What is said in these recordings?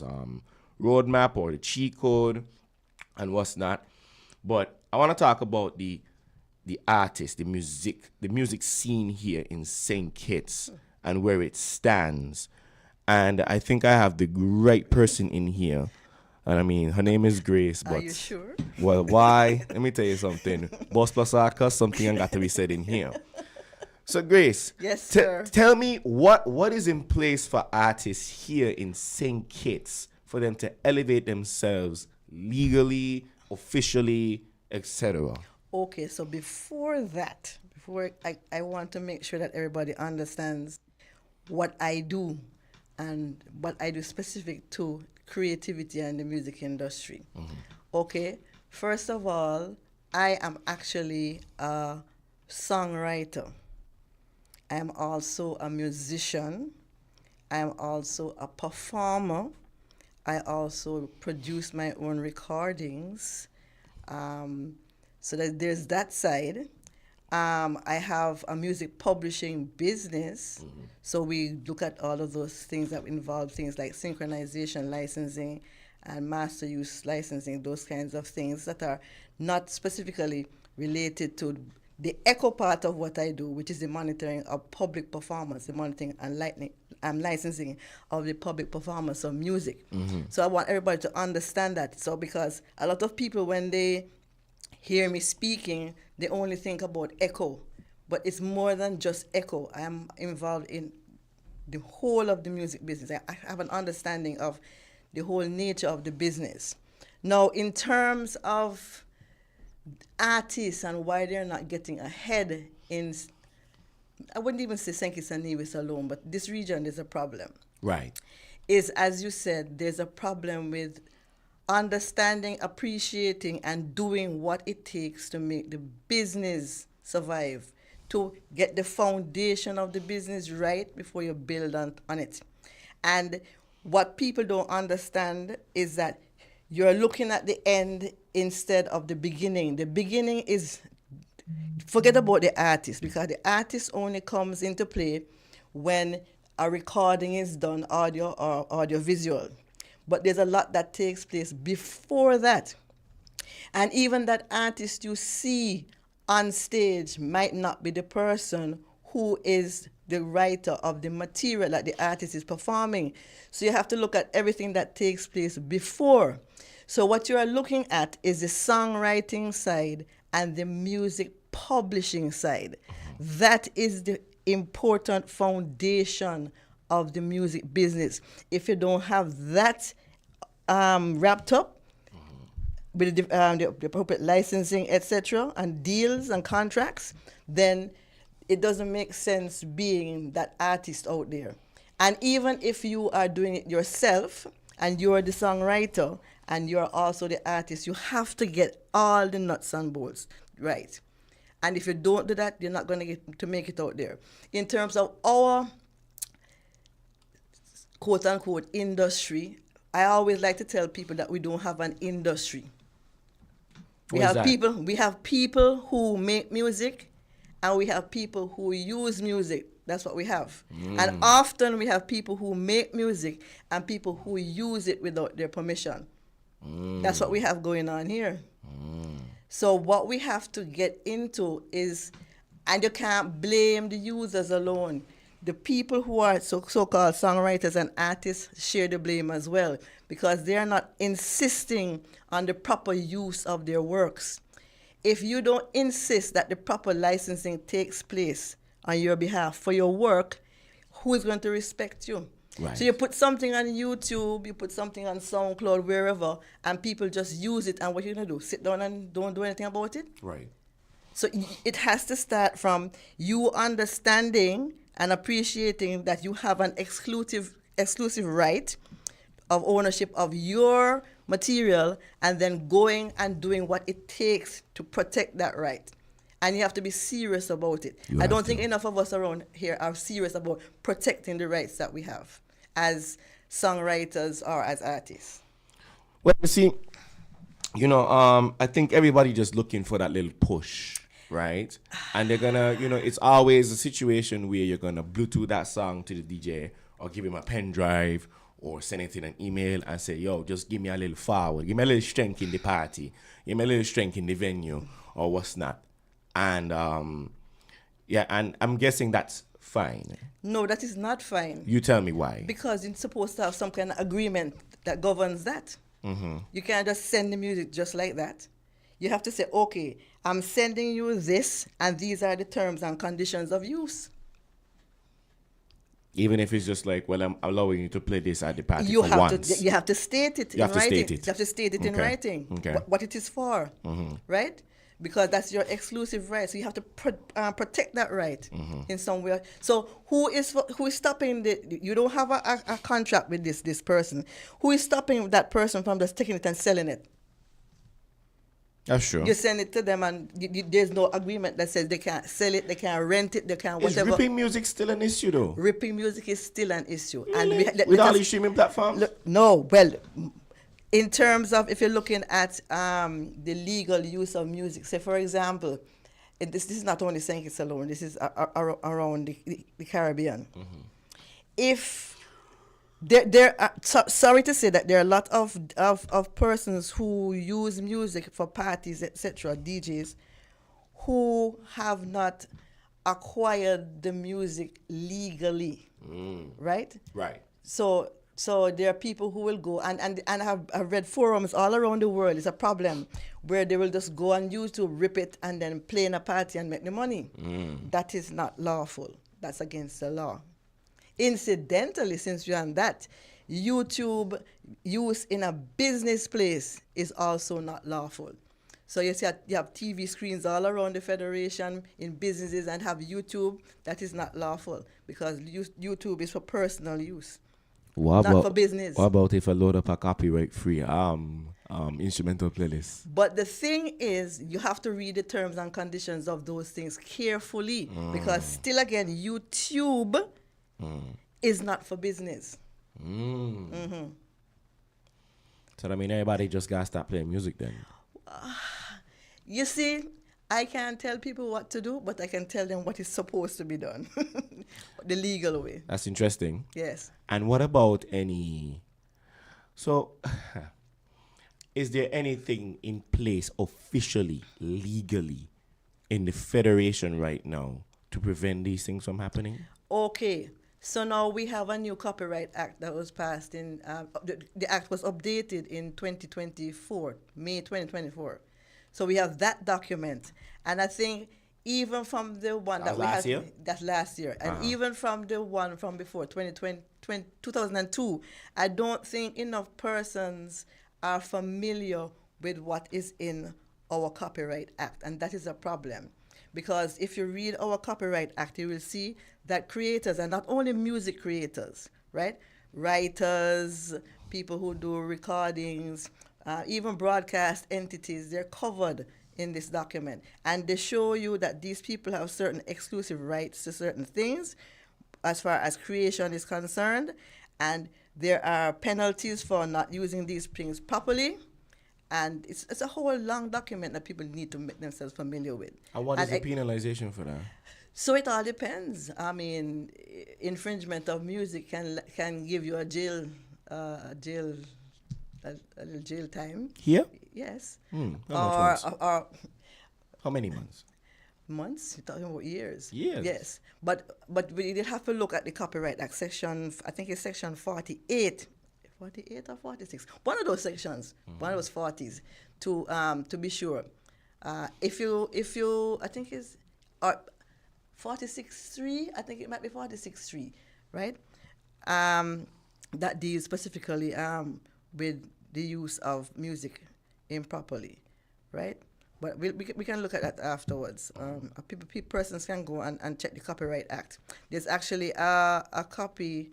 musician's roadmap or the cheat code and what's not. But I want to talk about the artist, the music scene here in St. Kitts and where it stands. And I think I have the right person in here. And I mean, her name is Grace. But, are you sure? Well, why? Let me tell you something. Boss plus Arcus, something got to be said in here. So, Grace. Yes, sir. Tell me what is in place for artists here in St. Kitts for them to elevate themselves legally, officially, etc. Okay, so before I want to make sure that everybody understands what I do and what I do specific to creativity and the music industry. Mm-hmm. Okay, first of all, I am actually a songwriter. I am also a musician. I am also a performer. I also produce my own recordings. So that there's that side. I have a music publishing business. Mm-hmm. So we look at all of those things that involve things like synchronization, licensing, and master use licensing, those kinds of things that are not specifically related to the ECCO part of what I do, which is the monitoring of public performance, the monitoring and licensing of the public performance of music. Mm-hmm. So I want everybody to understand that. So because a lot of people, when they hear me speaking, they only think about ECCO. But it's more than just ECCO. I am involved in the whole of the music business. I have an understanding of the whole nature of the business. Now, in terms of artists and why they're not getting ahead in, I wouldn't even say St. Kitts and Nevis alone, but this region is a problem. Right. Is, as you said, there's a problem with understanding, appreciating, and doing what it takes to make the business survive, to get the foundation of the business right before you build on it. And what people don't understand is that you're looking at the end instead of the beginning. The beginning is, forget about the artist, because the artist only comes into play when a recording is done, audio or audio visual. But there's a lot that takes place before that. And even that artist you see on stage might not be the person who is the writer of the material that the artist is performing. So you have to look at everything that takes place before. So what you are looking at is the songwriting side and the music publishing side. That is the important foundation of the music business. If you don't have that wrapped up with the appropriate licensing, etc., and deals and contracts, then it doesn't make sense being that artist out there. And even if you are doing it yourself and you're the songwriter and you're also the artist, you have to get all the nuts and bolts right. And if you don't do that, you're not going to get to make it out there. In terms of our quote-unquote industry, I always like to tell people that we don't have an industry. We have people who make music, and we have people who use music. That's what we have. And often we have people who make music and people who use it without their permission. That's what we have going on here. So what we have to get into is, and you can't blame the users alone. The people who are so-called songwriters and artists share the blame as well, because they are not insisting on the proper use of their works. If you don't insist that the proper licensing takes place on your behalf for your work, who is going to respect you? Right. So you put something on YouTube, you put something on SoundCloud, wherever, and people just use it, and what you're going to do? Sit down and don't do anything about it? Right. So it has to start from you understanding and appreciating that you have an exclusive right of ownership of your material, and then going and doing what it takes to protect that right. And you have to be serious about it. I don't think enough of us around here are serious about protecting the rights that we have as songwriters or as artists. Well, you see, I think everybody just looking for that little push, right? And they're gonna, it's always a situation where you're gonna Bluetooth that song to the DJ or give him a pen drive or send it in an email and say, yo, just give me a little forward, give me a little strength in the party, give me a little strength in the venue, or what's not. And and I'm guessing that's fine. No, that is not fine. You tell me why. Because you're supposed to have some kind of agreement that governs that. You can't just send the music just like that. You have to say, okay, I'm sending you this, and these are the terms and conditions of use. Even if it's just like, well, I'm allowing you to play this at the party You for have once. you have to state it You in have to writing. state it. You have to state it in Okay. writing. Okay. What it is for, right? Because that's your exclusive right. So you have to protect that right in some way. So who is stopping you don't have a contract with this person. Who is stopping that person from just taking it and selling it? That's true. You send it to them, and there's no agreement that says they can't sell it, they can't rent it, they can't whatever. Is ripping music still an issue, though? Ripping music is still an issue. Really? And With all these streaming platforms? no, well, in terms of if you're looking at the legal use of music, say for example, this is not only St. Kitts alone, this is around the Caribbean. If there are, sorry to say that there are a lot of persons who use music for parties, etc., DJs, who have not acquired the music legally, right? Right. So there are people who will go and I've read forums all around the world. It's a problem where they will just go on YouTube, rip it, and then play in a party and make the money. That is not lawful. That's against the law. Incidentally, since you're on that, YouTube use in a business place is also not lawful. So you see, you have TV screens all around the Federation in businesses and have YouTube. That is not lawful because YouTube is for personal use, not for business. What about if I load up a copyright-free instrumental playlist? But the thing is, you have to read the terms and conditions of those things carefully because still again, YouTube is not for business. So that mean everybody just gotta stop playing music then? You see, I can't tell people what to do, but I can tell them what is supposed to be done. The legal way. That's interesting. Yes. And what about so is there anything in place officially, legally, in the Federation right now to prevent these things from happening? Okay. So now we have a new Copyright Act that was passed in, the act was updated in 2024, May 2024. So we have that document. And I think even from the one that we last had, year? that's last year, and even from the one from before, 2002, I don't think enough persons are familiar with what is in our Copyright Act. And that is a problem. Because if you read our Copyright Act, you will see that creators, and not only music creators, right? Writers, people who do recordings, even broadcast entities, they're covered in this document. And they show you that these people have certain exclusive rights to certain things as far as creation is concerned. And there are penalties for not using these things properly. And it's a whole long document that people need to make themselves familiar with. And what is the penalization for that? So it all depends. I mean, infringement of music can give you a little jail time. Here? Yes. How many months? Months? You're talking about years. Years. Yes. But we did have to look at the Copyright Act section. I think it's section 48. 48 or 46, one of those sections, one of those 40s, to be sure. If you, I think it's 46.3, I think it might be 46.3, right? That deals specifically with the use of music improperly, right? But we can look at that afterwards. Persons can go and check the Copyright Act. There's actually a copy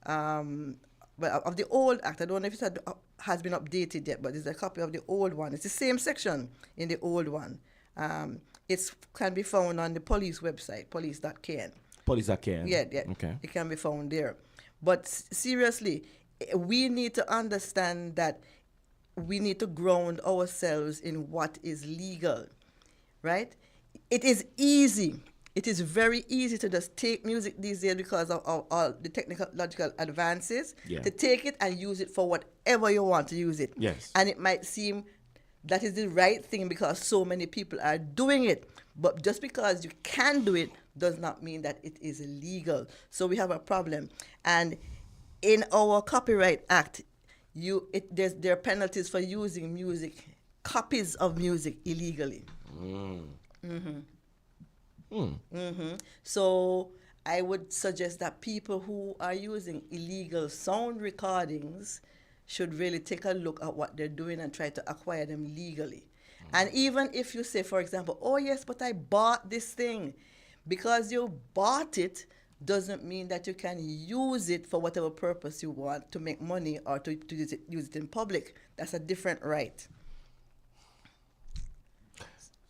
of the old act. I don't know if it has been updated yet, but there's a copy of the old one. It's the same section in the old one. It can be found on the police website, police.kn. Police.kn? Yeah. Okay. It can be found there. But seriously, we need to understand that we need to ground ourselves in what is legal, right? It is easy It is very easy to just take music these days because of all the technological advances, Yeah. to take it and use it for whatever you want to use it. Yes. And it might seem that is the right thing because so many people are doing it. But just because you can do it does not mean that it is illegal. So we have a problem. And in our Copyright Act, there are penalties for using copies of music illegally. So I would suggest that people who are using illegal sound recordings should really take a look at what they're doing and try to acquire them legally. And even if you say, for example, oh yes, but I bought this thing, because you bought it doesn't mean that you can use it for whatever purpose you want, to make money or to use it in public. That's a different right.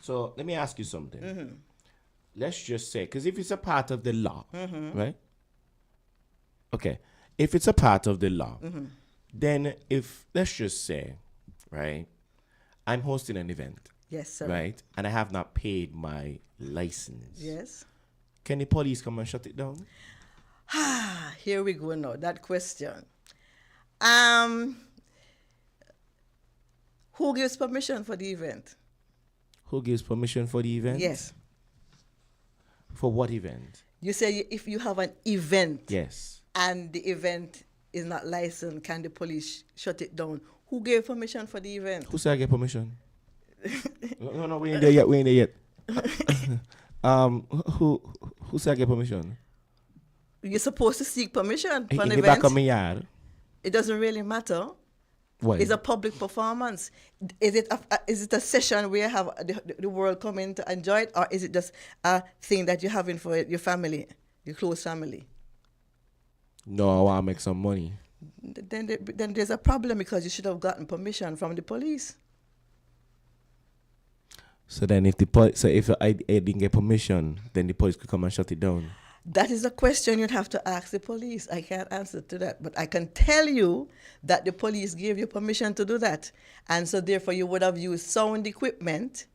So let me ask you something. Let's just say, because if it's a part of the law, right? Okay. If it's a part of the law, then let's just say, right, I'm hosting an event. Yes, sir. Right? And I have not paid my license. Yes. Can the police come and shut it down? Here we go now, that question. Who gives permission for the event? Who gives permission for the event? Yes. For what event? You say if you have an event. Yes. And the event is not licensed, can the police shut it down? Who gave permission for the event? Who said I get permission? No, we ain't there yet. Who said I get permission? You're supposed to seek permission for an In the event. back of my yard. It doesn't really matter. Why? It's a public performance. Is it a session where you have the world come in to enjoy it, or is it just a thing that you're having for your family, your close family? No, I want to make some money. Then there's a problem, because you should have gotten permission from the police. So then if I didn't get permission, then the police could come and shut it down. That is a question you'd have to ask the police. I can't answer to that. But I can tell you that the police gave you permission to do that. And so therefore you would have used sound equipment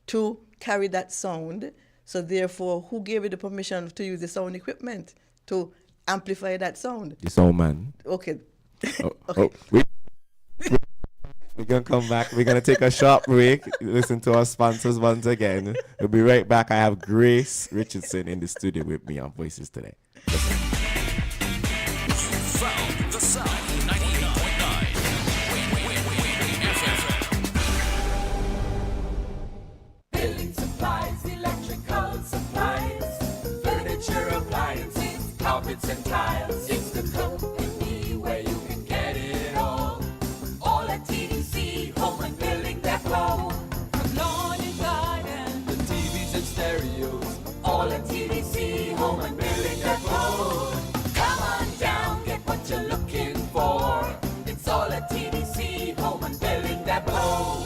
to carry that sound. So therefore, who gave you the permission to use the sound equipment to amplify that sound? The sound man. Okay. Okay. We're going to come back. We're going to take a short break. Listen to our sponsors once again. We'll be right back. I have Grace Richardson in the studio with me on Voices today. Found the Sound 98.9. Building supplies, electrical supplies, furniture, appliances, carpets and tiles. It's the company where you can get it all. All at TDC, home and building depot. From lawn and garden, the TVs and stereos. All at TDC, home and building depot. Come on down, get what you're looking for. It's all at TDC, home and building depot.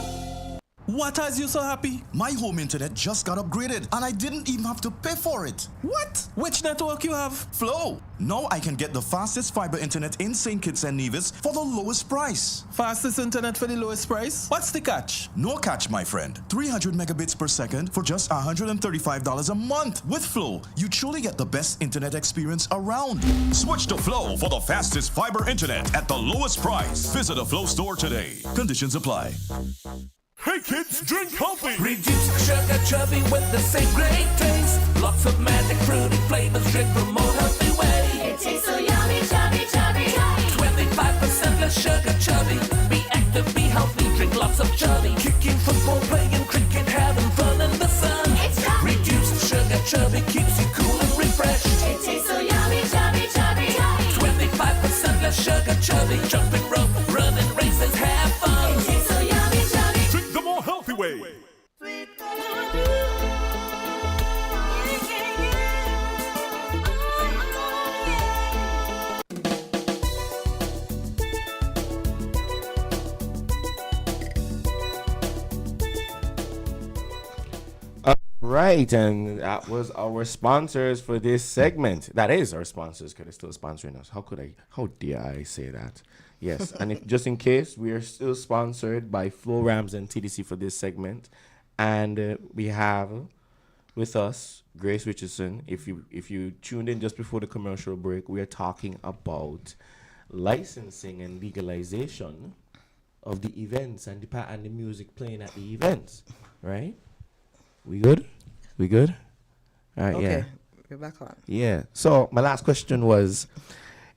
What has you so happy? My home internet just got upgraded and I didn't even have to pay for it. What? Which network you have? Flow. Now I can get the fastest fiber internet in St. Kitts and Nevis for the lowest price. Fastest internet for the lowest price? What's the catch? No catch, my friend. 300 megabits per second for just $135 a month. With Flow, you truly get the best internet experience around. Switch to Flow for the fastest fiber internet at the lowest price. Visit a Flow store today. Conditions apply. Hey kids, drink healthy! Reduce sugar chubby with the same great taste. Lots of magic fruity flavors, drink the more healthy way. It tastes so yummy, chubby, chubby. 25% less sugar chubby. Be active, be healthy, drink lots of chubby. Kicking, football, playing cricket, having fun in the sun. It's chubby. Reduced sugar chubby keeps you cool and refreshed. It tastes so yummy, chubby, chubby. 25% less sugar chubby. Jumping rope, running races, have fun. It tastes so yummy, chubby. Drink the more healthy way. Right, and that was our sponsors for this segment. That is our sponsors, because they're still sponsoring us. How dare I say that? Yes, and just in case, we are still sponsored by Flow Rams and TDC for this segment. And we have with us, Grace Richardson. If you tuned in just before the commercial break, we are talking about licensing and legalization of the events and the music playing at the events, right? We good? We good? All right, Okay, yeah. we're back on. Yeah. So my last question was,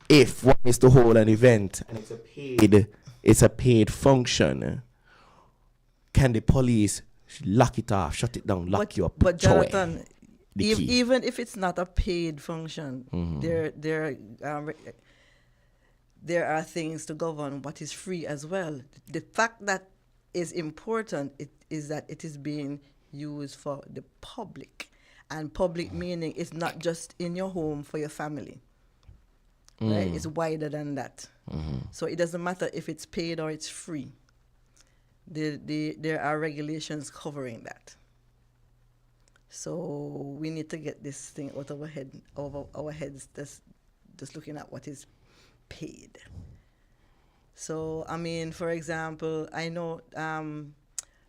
if one is to hold an event and it's a paid function, can the police lock it off, shut it down, lock you up? But throw away Jonathan, the key? even if it's not a paid function, there are things to govern what is free as well. The fact that is important is that it is being used for the public, and public meaning is not just in your home for your family. Right? It's wider than that. So it doesn't matter if it's paid or it's free. There are regulations covering that. So we need to get this thing out of our heads, just looking at what is paid. So, I mean, for example, I know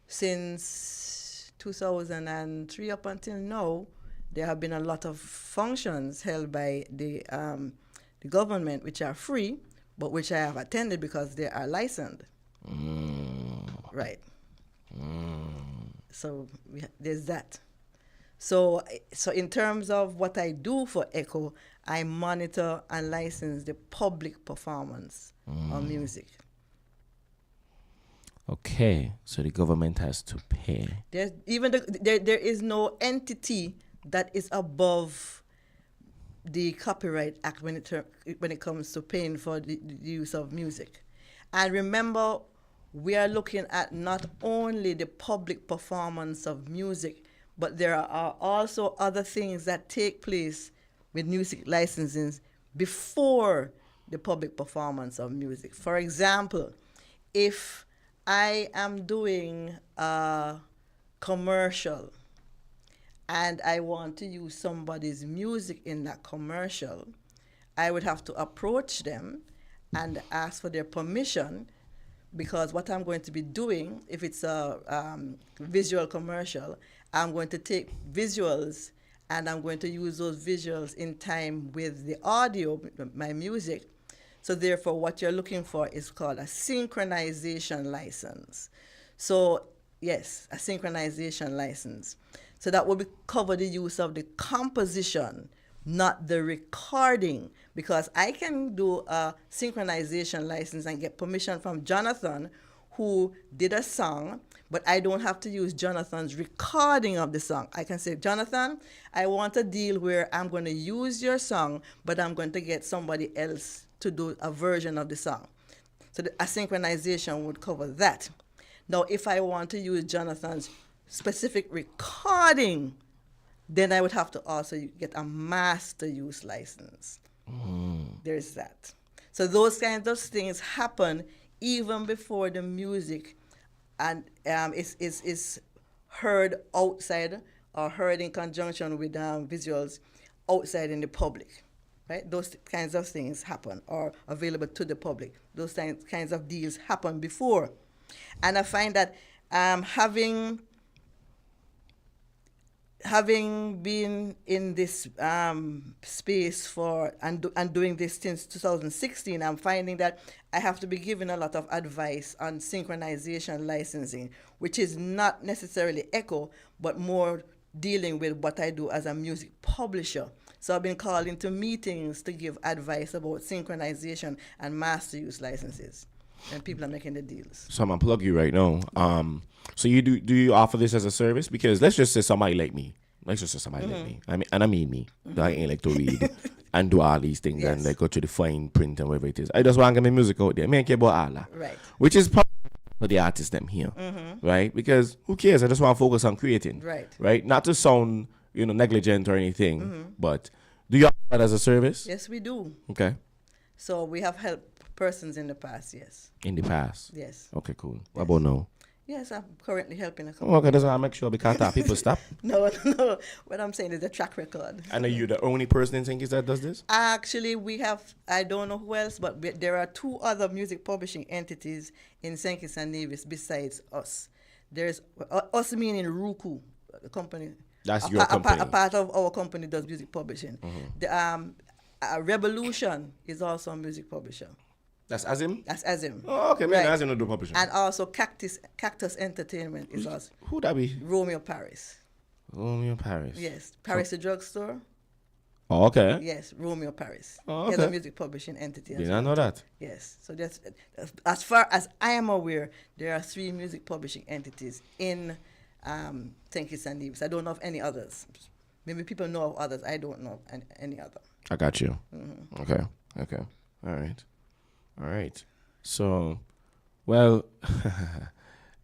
since 2003 up until now, there have been a lot of functions held by the government which are free, but which I have attended because they are licensed. Right. So there's that. So in terms of what I do for ECCO, I monitor and license the public performance of music. Okay, so the government has to pay. There is no entity that is above the Copyright Act when it comes to paying for the use of music. And remember, we are looking at not only the public performance of music, but there are also other things that take place with music licensing before the public performance of music. For example, if I am doing a commercial and I want to use somebody's music in that commercial, I would have to approach them and ask for their permission, because what I'm going to be doing, if it's a visual commercial, I'm going to take visuals and I'm going to use those visuals in time with the audio, my music. So therefore, what you're looking for is called a synchronization license. So yes, a synchronization license. So that will cover the use of the composition, not the recording, because I can do a synchronization license and get permission from Jonathan, who did a song, but I don't have to use Jonathan's recording of the song. I can say, Jonathan, I want a deal where I'm going to use your song, but I'm going to get somebody else to do a version of the song. So a synchronization would cover that. Now, if I want to use Jonathan's specific recording, then I would have to also get a master use license. There's that. So those kinds of things happen even before the music and is heard outside or heard in conjunction with visuals outside in the public. Right? Those kinds of things happen or available to the public. Those kinds of deals happen before. And I find that having been in this space for and doing this since 2016, I'm finding that I have to be given a lot of advice on synchronization licensing, which is not necessarily ECCO, but more dealing with what I do as a music publisher. So I've been called into meetings to give advice about synchronization and master use licenses, and people are making the deals. So I'm gonna plug you right now. So you do you offer this as a service? Because let's just say somebody like me. Let's just say somebody like me. I mean me. I ain't like to read and do all these things and like go to the fine print and whatever it is. I just want to get my music out there. I mean, I care about all that. Right. Which is probably for the artists them here, right? Because who cares? I just want to focus on creating. Right. Right. Not to sound negligent or anything, but do you offer that as a service? Yes, we do. Okay. So we have helped persons in the past, yes. In the past. Yes. Okay, cool. What about now? Yes, I'm currently helping a couple. Oh, okay, that's why I make sure because that people stop. No. What I'm saying is the track record. And are you the only person in St. Kitts that does this? Actually, we have, I don't know who else, but there are two other music publishing entities in St. Kitts and Nevis besides us. There's us meaning Ruku, the company. That's your company. A part of our company does music publishing. The Revolution is also a music publisher. That's Azim? That's Azim. Oh, okay. Man, Azim don't do publishing. And also Cactus Entertainment is also Who that be? Romeo Paris. Romeo Paris. Yes, Paris the drugstore. Oh, okay. Yes, Romeo Paris. Oh, He has okay. a music publishing entity. Did not know that. Yes. So that's as far as I am aware, there are 3 music publishing entities in St. Kitts and Nevis. I don't know of any others. Maybe people know of others. I don't know of any other. I got you. Okay. All right. So, well,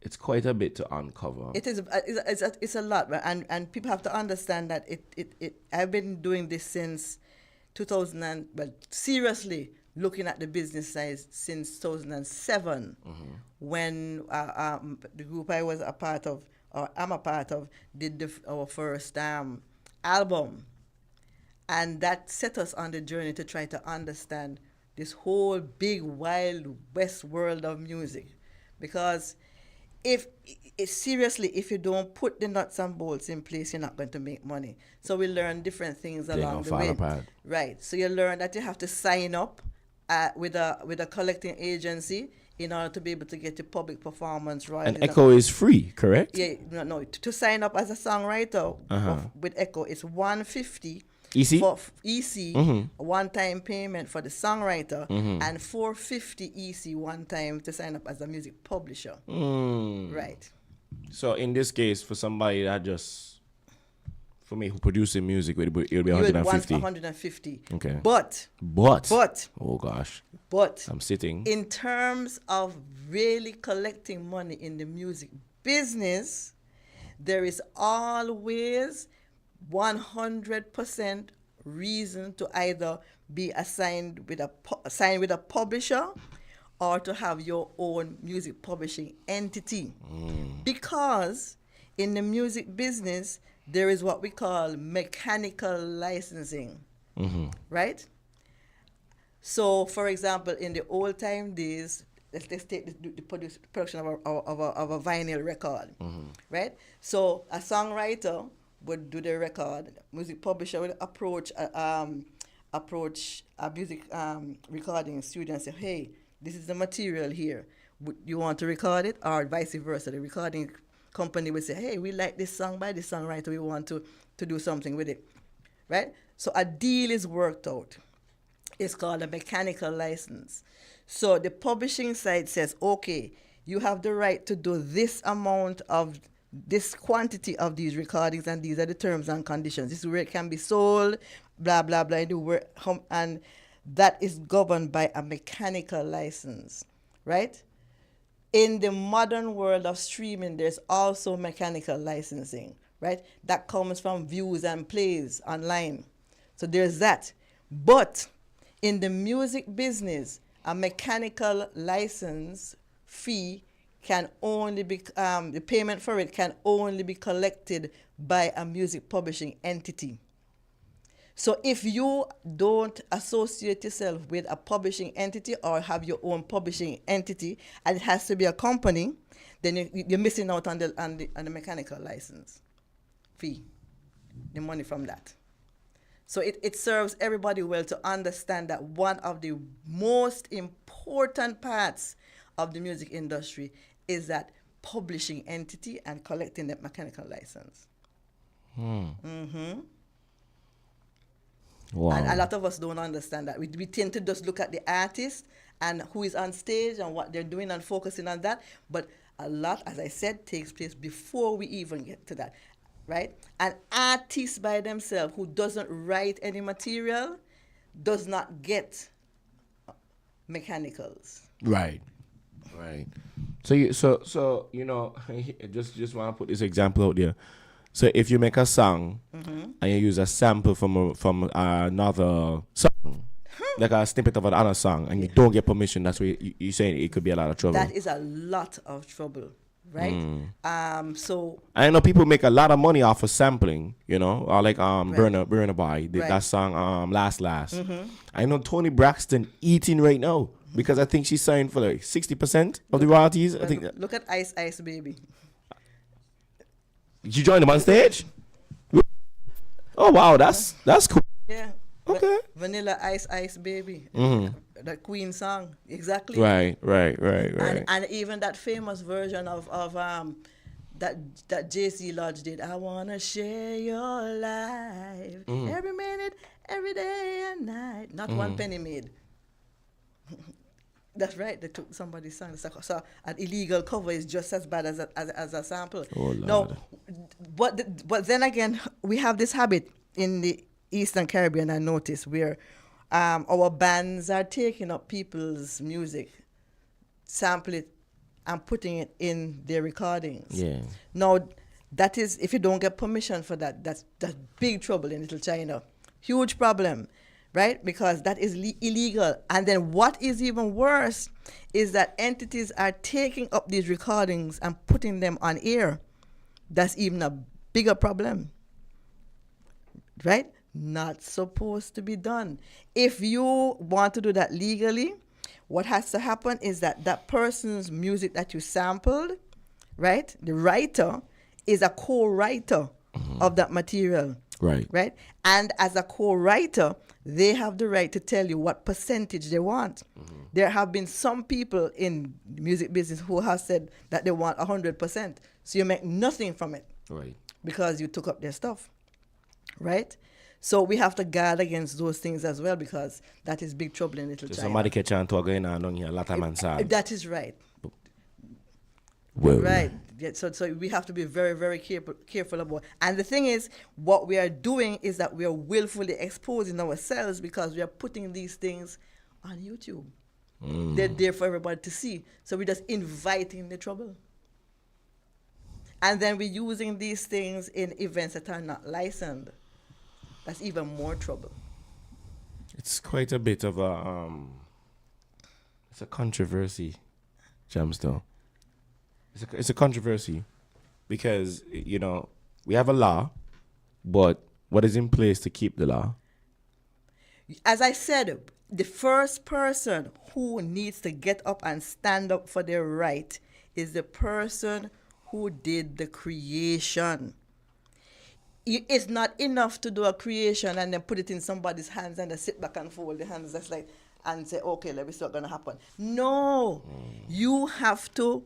it's quite a bit to uncover. It is. It's a lot, and people have to understand that it. I've been doing this since 2000, seriously looking at the business side since 2007, when the group I was a part of, or I'm a part of, did our first album, and that set us on the journey to try to understand this whole big wild west world of music, because if you don't put the nuts and bolts in place, you're not going to make money. So we learn different things along the way. Right. So you learn that you have to sign up with a collecting agency in order to be able to get your public performance royalties. And ECCO is free, correct? Yeah. No. To sign up as a songwriter with ECCO, it's $150. EC? For EC, one-time payment for the songwriter, and $450 EC one-time to sign up as a music publisher. Right. So in this case, for somebody that for me who producing music, it would be 150. 150. Okay. But. Oh gosh. But. I'm sitting. In terms of really collecting money in the music business, there is always 100% reason to either be assigned with a publisher or to have your own music publishing entity. Because in the music business, there is what we call mechanical licensing, right? So, for example, in the old time days, let's take the production of a vinyl record, right? So a songwriter would do the record. Music publisher would approach a music recording studio and say, hey, this is the material here. Would you want to record it? Or vice versa. The recording company would say, hey, we like this song by this songwriter. We want to do something with it, right? So a deal is worked out. It's called a mechanical license. So the publishing side says, okay, you have the right to do this amount of this quantity of these recordings, and these are the terms and conditions. This is where it can be sold, blah, blah, blah, and that is governed by a mechanical license, right? In the modern world of streaming, there's also mechanical licensing, right? That comes from views and plays online. So there's that. But in the music business, a mechanical license fee can only be, the payment for it can only be collected by a music publishing entity. So if you don't associate yourself with a publishing entity or have your own publishing entity, and it has to be a company, then you're missing out on the mechanical license fee, the money from that. So it serves everybody well to understand that one of the most important parts of the music industry is that publishing entity and collecting that mechanical license. Wow. And a lot of us don't understand that. We tend to just look at the artist and who is on stage and what they're doing and focusing on that. But a lot, as I said, takes place before we even get to that, right? An artist by themselves who doesn't write any material does not get mechanicals. Right. So you know, just want to put this example out there. So if you make a song and you use a sample from another song, like a snippet of another song, and you don't get permission, that's where you're saying it could be a lot of trouble. That is a lot of trouble, right? So I know people make a lot of money off of sampling, you know, or like Burna Boy did that song Last. I know Toni Braxton eating right now because I think she's signed for like 60% of the royalties. I think. Look at Ice Baby. You joined him on stage? Oh wow, that's cool. Yeah. Okay. Vanilla Ice Ice Baby. That Queen song. Exactly. Right. And even that famous version of that JC Lodge did. I wanna share your life every minute, every day and night. Not one penny made. That's right. They took somebody's song. So an illegal cover is just as bad as a sample. Oh, Lord. No, but then again, we have this habit in the Eastern Caribbean. I notice where our bands are taking up people's music, sample it, and putting it in their recordings. Yeah. Now, that is, if you don't get permission for that, that's big trouble in Little China. Huge problem, right? Because that is illegal. And then what is even worse is that entities are taking up these recordings and putting them on air. That's even a bigger problem, right? Not supposed to be done. If you want to do that legally, what has to happen is that person's music that you sampled, right, the writer is a co-writer of that material. Right? And as a co-writer, they have the right to tell you what percentage they want. There have been some people in the music business who have said that they want 100%. So you make nothing from it. Right. Because you took up their stuff. Right? So we have to guard against those things as well, because that is big trouble in Little China. Somebody catch on to going on here, a lot of man say. That is right. Well, Right. Yeah, so we have to be very, very careful about. And the thing is, what we are doing is that we are willfully exposing ourselves because we are putting these things on YouTube. They're there for everybody to see. So we're just inviting the trouble. And then we're using these things in events that are not licensed. That's even more trouble. It's quite a bit of it's a controversy, Jamstone. It's a controversy because, you know, we have a law, but what is in place to keep the law? As I said, the first person who needs to get up and stand up for their right is the person who did the creation. It's not enough to do a creation and then put it in somebody's hands and then sit back and fold the hands. That's like, and say, okay, let me see what's going to happen. No, you have to,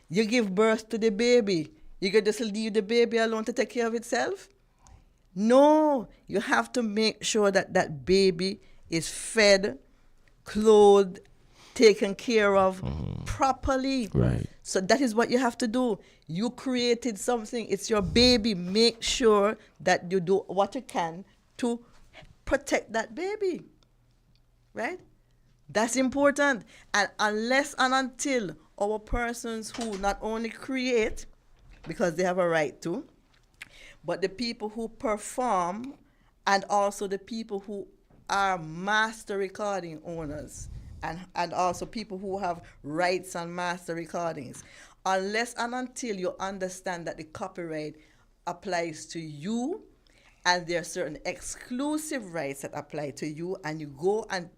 you give birth to the baby. You can just leave the baby alone to take care of itself? No, you have to make sure that that baby is fed, clothed, taken care of properly. Right. So that is what you have to do. You created something. It's your baby. Make sure that you do what you can to protect that baby. Right? That's important. And unless and until our persons who not only create, because they have a right to, but the people who perform and also the people who are master recording owners and also people who have rights on master recordings, unless and until you understand that the copyright applies to you and there are certain exclusive rights that apply to you and you go and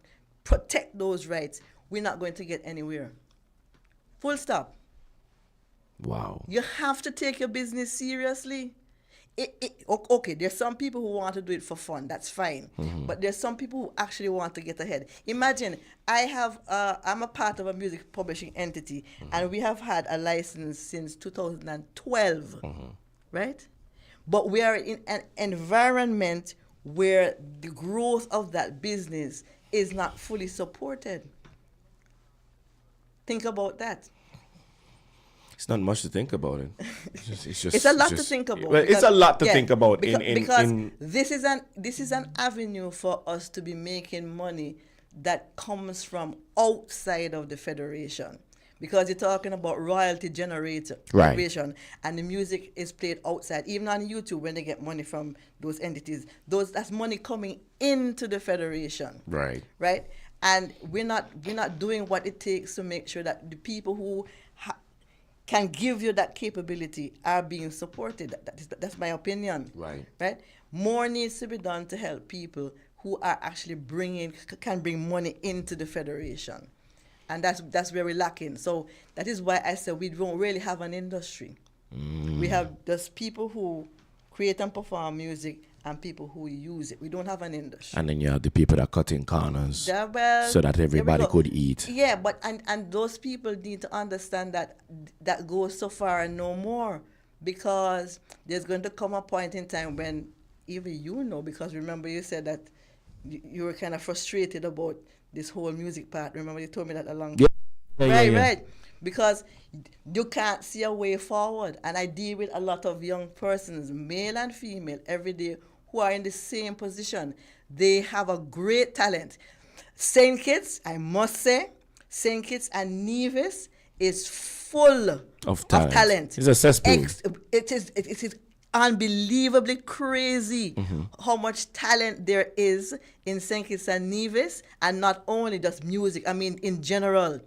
protect those rights, we're not going to get anywhere. Full stop. Wow. You have to take your business seriously. Okay, there's some people who want to do it for fun. That's fine. But there's some people who actually want to get ahead. Imagine, I'm a part of a music publishing entity, and we have had a license since 2012, right? But we are in an environment where the growth of that business is not fully supported. Think about that. It's not much to think about it. It's a lot to think about. Well, it's a lot to think about. Because this is an avenue for us to be making money that comes from outside of the federation. Because you're talking about royalty generation, and the music is played outside. Even on YouTube, when they get money from those entities, that's money coming into the federation. Right. Right. And we're not doing what it takes to make sure that the people who can give you that capability are being supported. That's my opinion. Right. Right. More needs to be done to help people who are actually can bring money into the federation. And that's where we're lacking. So that is why I said we don't really have an industry. We have just people who create and perform music and people who use it. We don't have an industry. And then you have the people that cut in corners Yeah, well, so that there we everybody go. could eat. Yeah, but and those people need to understand that that goes so far and no more, because there's going to come a point in time when even you know, because remember you said that you were kind of frustrated about this whole music part. Remember you told me that a long time. Right. Because you can't see a way forward. And I deal with a lot of young persons, male and female, every day, who are in the same position. They have a great talent. St. Kitts, I must say, St. Kitts and Nevis is full Of talent. It's a cesspool. It is unbelievably crazy how much talent there is in St. Kitts and Nevis, and not only just music, I mean in general.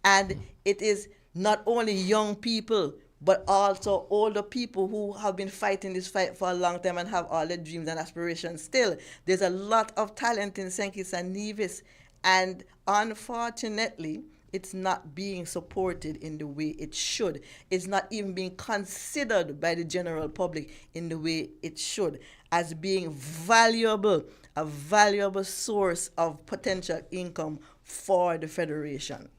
And it is not only young people, but also older people who have been fighting this fight for a long time and have all their dreams and aspirations still. There's a lot of talent in St. Kitts and Nevis, and unfortunately, it's not being supported in the way it should. It's not even being considered by the general public in the way it should as being valuable, a valuable source of potential income for the Federation.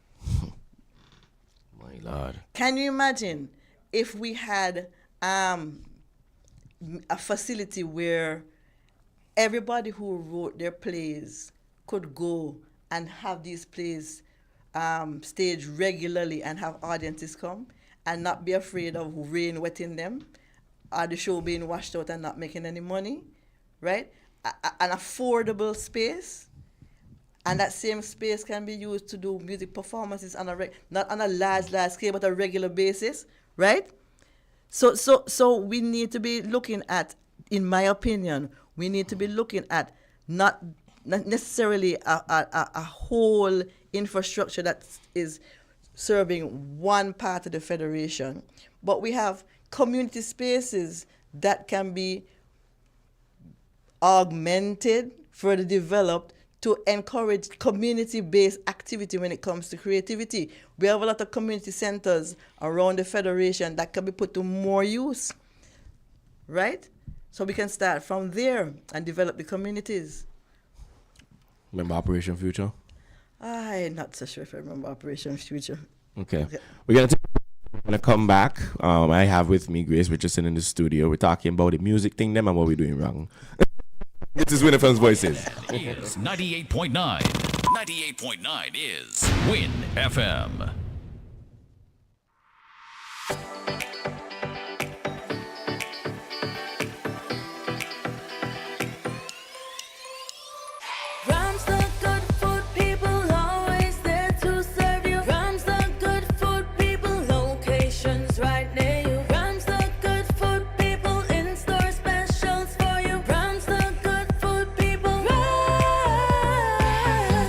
My Lord. Can you imagine if we had a facility where everybody who wrote their plays could go and have these plays staged regularly and have audiences come and not be afraid of rain wetting them or the show being washed out and not making any money, right? An affordable space. And that same space can be used to do music performances on not on a large scale, but a regular basis, right? So we need to be looking at, in my opinion, we need to be looking at not necessarily a whole infrastructure that is serving one part of the Federation, but we have community spaces that can be augmented, further developed, to encourage community-based activity when it comes to creativity. We have a lot of community centers around the Federation that can be put to more use, right? So we can start from there and develop the communities. Remember Operation Future? I'm not so sure if I remember Operation Future. Okay. We're gonna come back. I have with me Grace Richardson in the studio. We're talking about the music thing, them, and what we're doing wrong. This is Win FM's Voices. Is 98.9. 98.9 is Win FM. Rams the good food people, always there to serve you. Rams the good food people, locations right near you. Rams the good food people, in-store specials for you. Rams the good food people, Rams.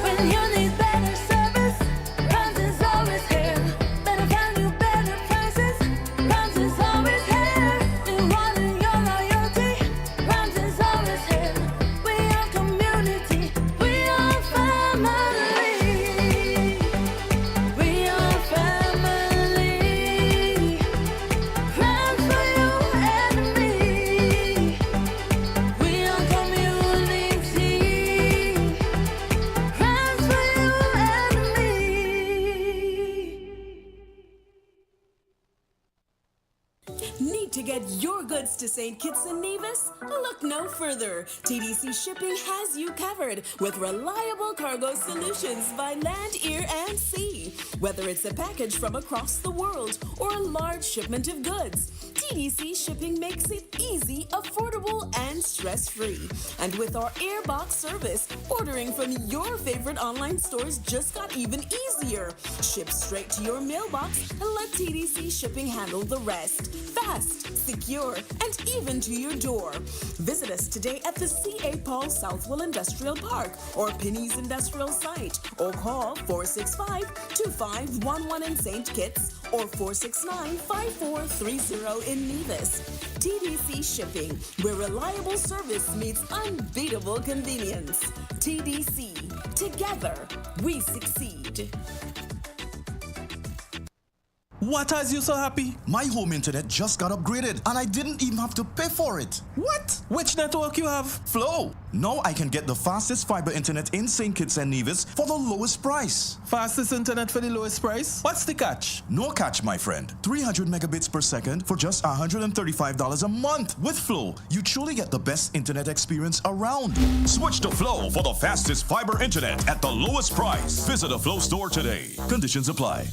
When you need better service, Rams is always here. Better value, better prices, Rams is always here. Rewarding your loyalty, Rams is always here. We are community, we are family. We are family. Rams for you and me. We are community. Rams for you and me. Need to get your goods to St. Kitts and Nevis? Look no further. TDC Shipping has you covered with reliable cargo solutions by land, air, and sea. Whether it's a package from across the world or a large shipment of goods, TDC Shipping makes it easy, affordable, and stress-free. And with our airbox service, ordering from your favorite online stores just got even easier. Ship straight to your mailbox and let TDC Shipping handle the rest. Fast, secure, and even to your door. Visit us today at the C.A. Paul Southwell Industrial Park or Penny's Industrial Site, or call 465-2511 in St. Kitts or 469-5430 in Nevis. TDC Shipping, where reliable service meets unbeatable convenience. TDC, together we succeed. What has you so happy? My home internet just got upgraded and I didn't even have to pay for it. What? Which network you have? Flow. Now I can get the fastest fiber internet in St. Kitts and Nevis for the lowest price. Fastest internet for the lowest price? What's the catch? No catch, my friend. 300 megabits per second for just $135 a month. With Flow, you truly get the best internet experience around. Switch to Flow for the fastest fiber internet at the lowest price. Visit a Flow store today. Conditions apply.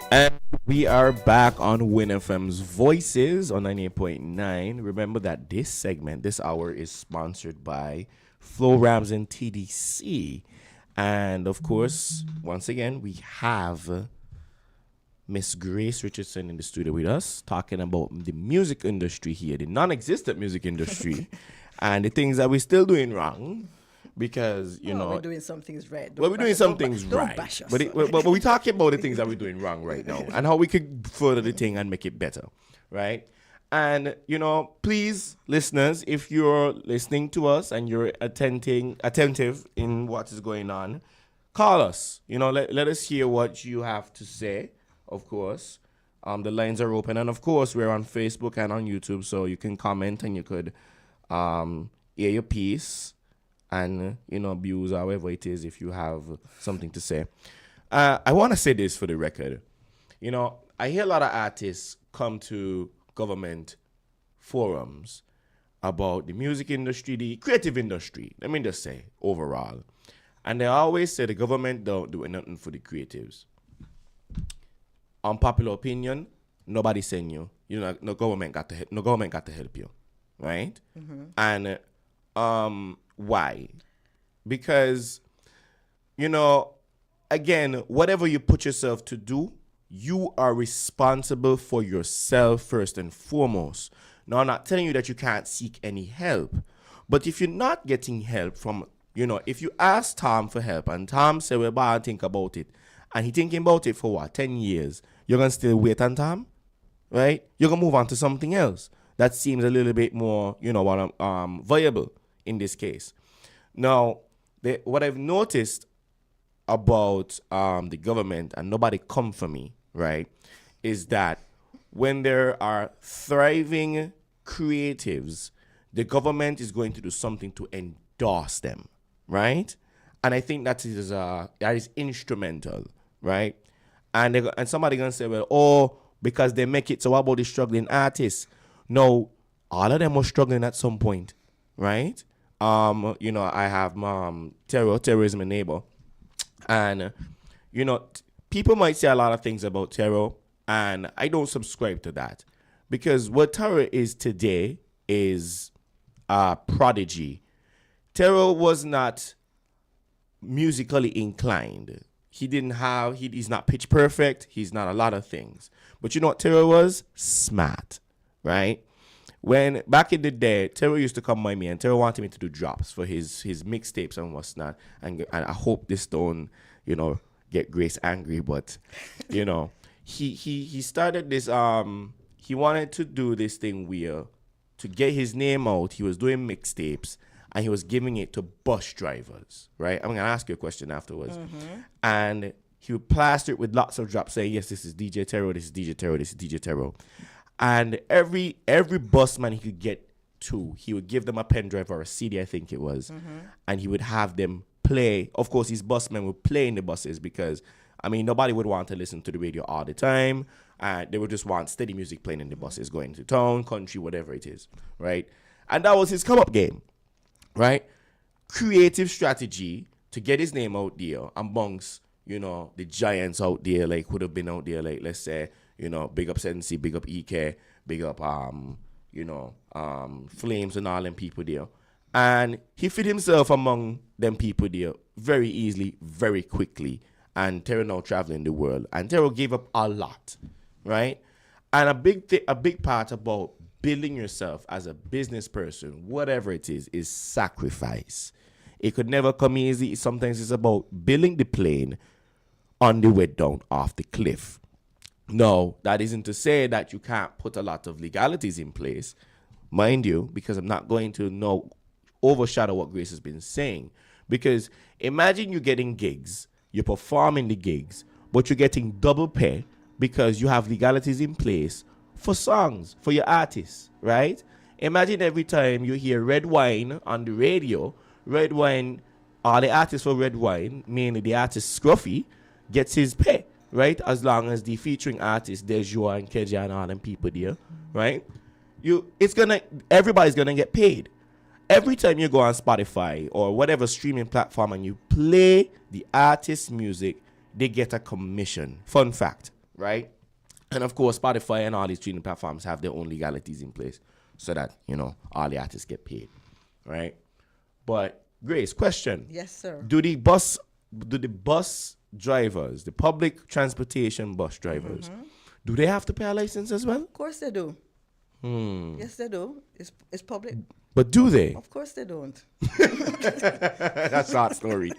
And we are back on Win FM's Voices on 98.9. Remember that this segment, this hour, is sponsored by Flow Rams and TDC. And of course, once again, we have Miss Grace Richardson in the studio with us, talking about the music industry here, the non-existent music industry, and the things that we're still doing wrong. Because, you know, we're doing some things right. Well, we're doing some things right. Bash us. But we're talking about the things that we're doing wrong right now and how we could further the thing and make it better, right? And, you know, please, listeners, if you're listening to us and you're attentive in what is going on, call us. You know, let us hear what you have to say, of course. The lines are open. And, of course, we're on Facebook and on YouTube, so you can comment and you could hear your piece. And, you know, abuse however it is if you have something to say. I want to say this for the record. You know, I hear a lot of artists come to government forums about the music industry, the creative industry, let me just say, overall. And they always say the government don't do nothing for the creatives. Unpopular opinion, nobody saying you. You know, no government got to help you, right? Mm-hmm. And why? Because, you know, again, whatever you put yourself to do, you are responsible for yourself first and foremost. Now, I'm not telling you that you can't seek any help, but if you're not getting help from, you know, if you ask Tom for help and Tom say, well, but I think about it, and he thinking about it for what, 10 years, you're going to still wait on Tom, right? You're going to move on to something else that seems a little bit more, you know, viable in this case. Now, what I've noticed about the government, and nobody come for me, right, is that when there are thriving creatives, the government is going to do something to endorse them, right? And I think that is instrumental, right? And somebody gonna say, well, oh, because they make it, so what about the struggling artists? No, all of them were struggling at some point, right? You know, I have Terror is my neighbor. And, you know, people might say a lot of things about Terror, and I don't subscribe to that. Because what Terror is today is prodigy. Terror was not musically inclined. He's not pitch perfect. He's not a lot of things. But you know what Terror was? Smart, right? When back in the day, Terror used to come by me, and Terror wanted me to do drops for his mixtapes and what's not. And I hope this don't, you know, get Grace angry, but you know, he started this. He wanted to do this thing where to get his name out, he was doing mixtapes and he was giving it to bus drivers, right? I'm gonna ask you a question afterwards, and he would plaster it with lots of drops, saying, "Yes, this is DJ Terror. This is DJ Terror. This is DJ Terror." And every busman he could get to, he would give them a pen drive or a CD, I think it was, and he would have them play. Of course, his busmen would play in the buses because, I mean, nobody would want to listen to the radio all the time. They would just want steady music playing in the buses, going to town, country, whatever it is, right? And that was his come-up game, right? Creative strategy to get his name out there amongst, you know, the giants out there, like, would have been out there, like, let's say, you know, big up Sensi, big up EK, big up, you know, Flames and all them people there. And he fit himself among them people there very easily, very quickly. And Terror now traveling the world. And Terror gave up a lot, right? And a big part about building yourself as a business person, whatever it is sacrifice. It could never come easy. Sometimes it's about building the plane on the way down off the cliff. No, that isn't to say that you can't put a lot of legalities in place, mind you, because I'm not going to overshadow what Grace has been saying. Because imagine you're getting gigs, you're performing the gigs, but you're getting double pay because you have legalities in place for songs, for your artists, right? Imagine every time you hear Red Wine on the radio, Red Wine, all the artists for Red Wine, mainly the artist Scruffy, gets his pay, right? As long as the featuring artists, there's Joa and Keja and all them people there, right? Everybody's gonna get paid. Every time you go on Spotify or whatever streaming platform and you play the artist's music, they get a commission. Fun fact, right? And of course, Spotify and all these streaming platforms have their own legalities in place so that, all the artists get paid, right? But Grace, question. Yes, sir. Do the bus drivers, the public transportation bus drivers, do they have to pay a license as well? Of course they do. Yes, they do. It's public. But do they? Of course they don't. That's our story.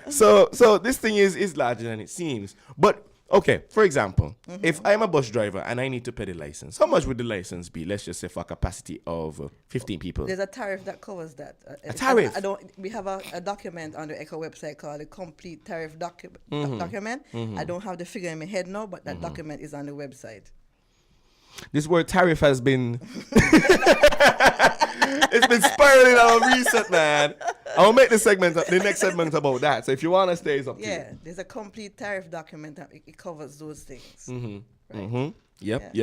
So this thing is larger than it seems. But okay, for example, if I'm a bus driver and I need to pay the license, how much would the license be? Let's just say for a capacity of 15 people. There's a tariff that covers that. A tariff? We have a document on the ECCO website called the complete tariff document. I don't have the figure in my head now, but that document is on the website. This word tariff has been it's been spiraling our recent, man. I'll make the next segment about that. So if you want to stay, it's up to you. Yeah, there's a complete tariff document that it covers those things. Right? Yep.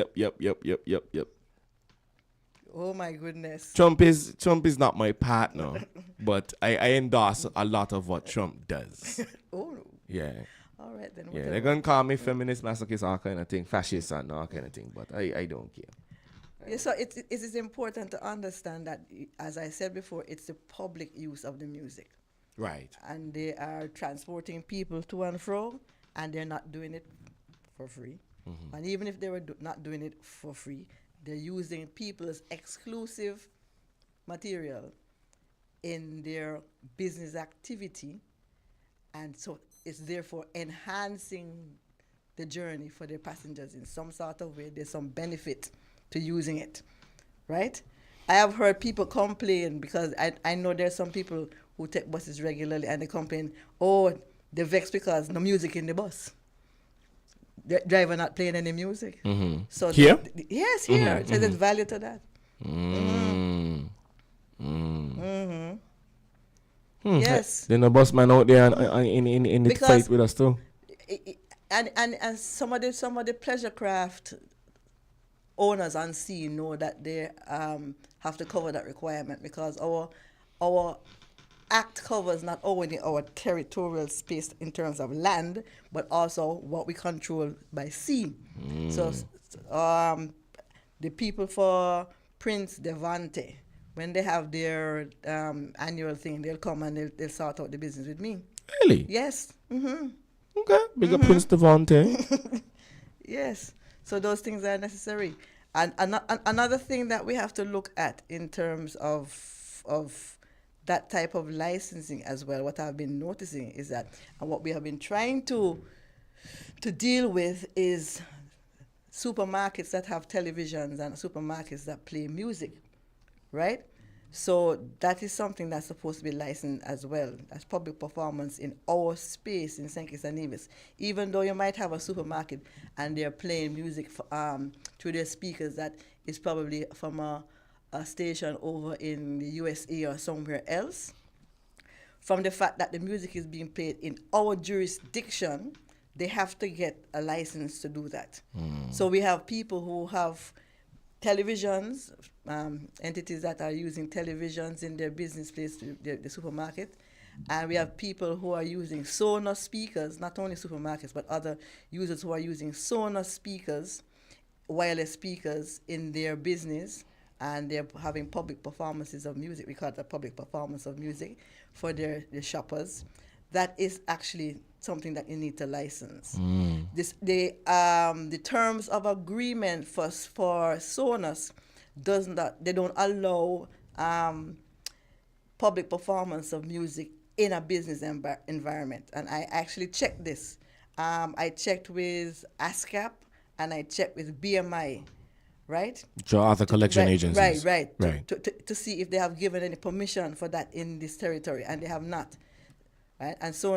Oh my goodness. Trump is not my partner, but I endorse a lot of what Trump does. Oh. Yeah. All right then. Yeah, they're gonna call me feminist, masochist, all kind of thing, fascist, and all kind of thing. But I don't care. Yeah, so it is important to understand that, as I said before, it's the public use of the music. Right. And they are transporting people to and fro, and they're not doing it for free. And even if they were not doing it for free, they're using people's exclusive material in their business activity, and so it's therefore enhancing the journey for their passengers in some sort of way. There's some benefit to using it, right? I have heard people complain, because I know there's some people who take buses regularly and they complain, they're vexed because no music in the bus. The driver not playing any music. So here? Yes, here. So there's value to that. Yes. Then the bus man out there in the fight with us too. And some of the pleasure craft owners on sea know that they have to cover that requirement, because our act covers not only our territorial space in terms of land, but also what we control by sea. So the people for Prince Devante, when they have their annual thing, they'll come and they'll sort out the business with me. Really? Yes. Okay. Big up Prince Devante. Yes. So those things are necessary. And another thing that we have to look at in terms of that type of licensing as well, what I've been noticing is that, and what we have been trying to deal with, is supermarkets that have televisions and supermarkets that play music, right? So that is something that's supposed to be licensed as well as public performance in our space in St. Kitts and Nevis. Even though you might have a supermarket and they're playing music through their speakers that is probably from a station over in the USA or somewhere else, from the fact that the music is being played in our jurisdiction, they have to get a license to do that. So we have people who have televisions, entities that are using televisions in their business place, the supermarket. And we have people who are using Sonos speakers, not only supermarkets, but other users who are using Sonos speakers, wireless speakers in their business, and they're having public performances of music. We call it a public performance of music for their shoppers. That is actually something that you need to license. The terms of agreement for Sonos they don't allow public performance of music in a business environment. And I actually checked this, I checked with ASCAP and I checked with BMI, right? Draw other collection Right, agencies. right. Right. To see if they have given any permission for that in this territory, and they have not. Right? And so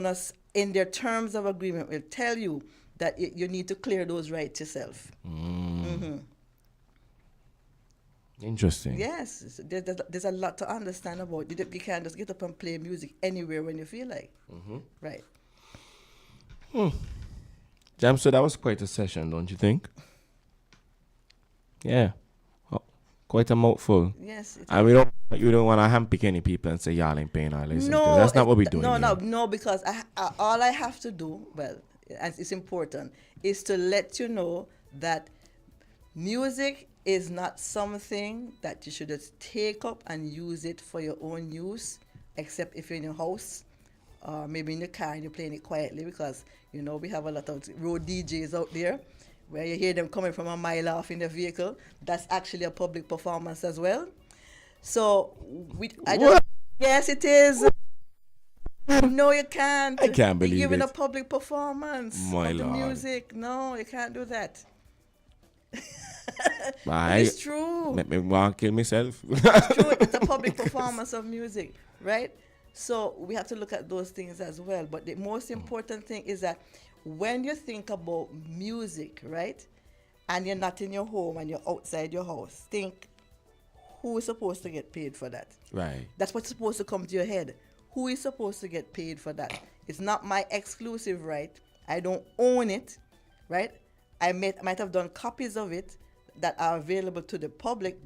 in their terms of agreement will tell you that you need to clear those rights yourself. Interesting. Yes, there's a lot to understand about it. You can't just get up and play music anywhere when you feel like. Right. Jam, so that was quite a session, don't you think? Yeah. Oh, quite a mouthful. Yes. And you don't want to handpick any people and say y'all ain't paying our listen. No, That's not what we're doing. No, because all I have to do, and it's important, is to let you know that music is not something that you should just take up and use it for your own use, except if you're in your house or maybe in your car and you're playing it quietly, because, we have a lot of road DJs out there where you hear them coming from a mile off in the vehicle. That's actually a public performance as well. So, yes, it is. No, you can't. I can't believe You're giving it. a public performance My of the Lord. music. No, you can't do that. Right. It's true. Make me want to kill myself. It's true. It's a public performance of music, right? So we have to look at those things as well. But the most important thing is that when you think about music, right, and you're not in your home and you're outside your house, think, who is supposed to get paid for that? Right. That's what's supposed to come to your head. Who is supposed to get paid for that? It's not my exclusive right. I don't own it, right? I might have done copies of it that are available to the public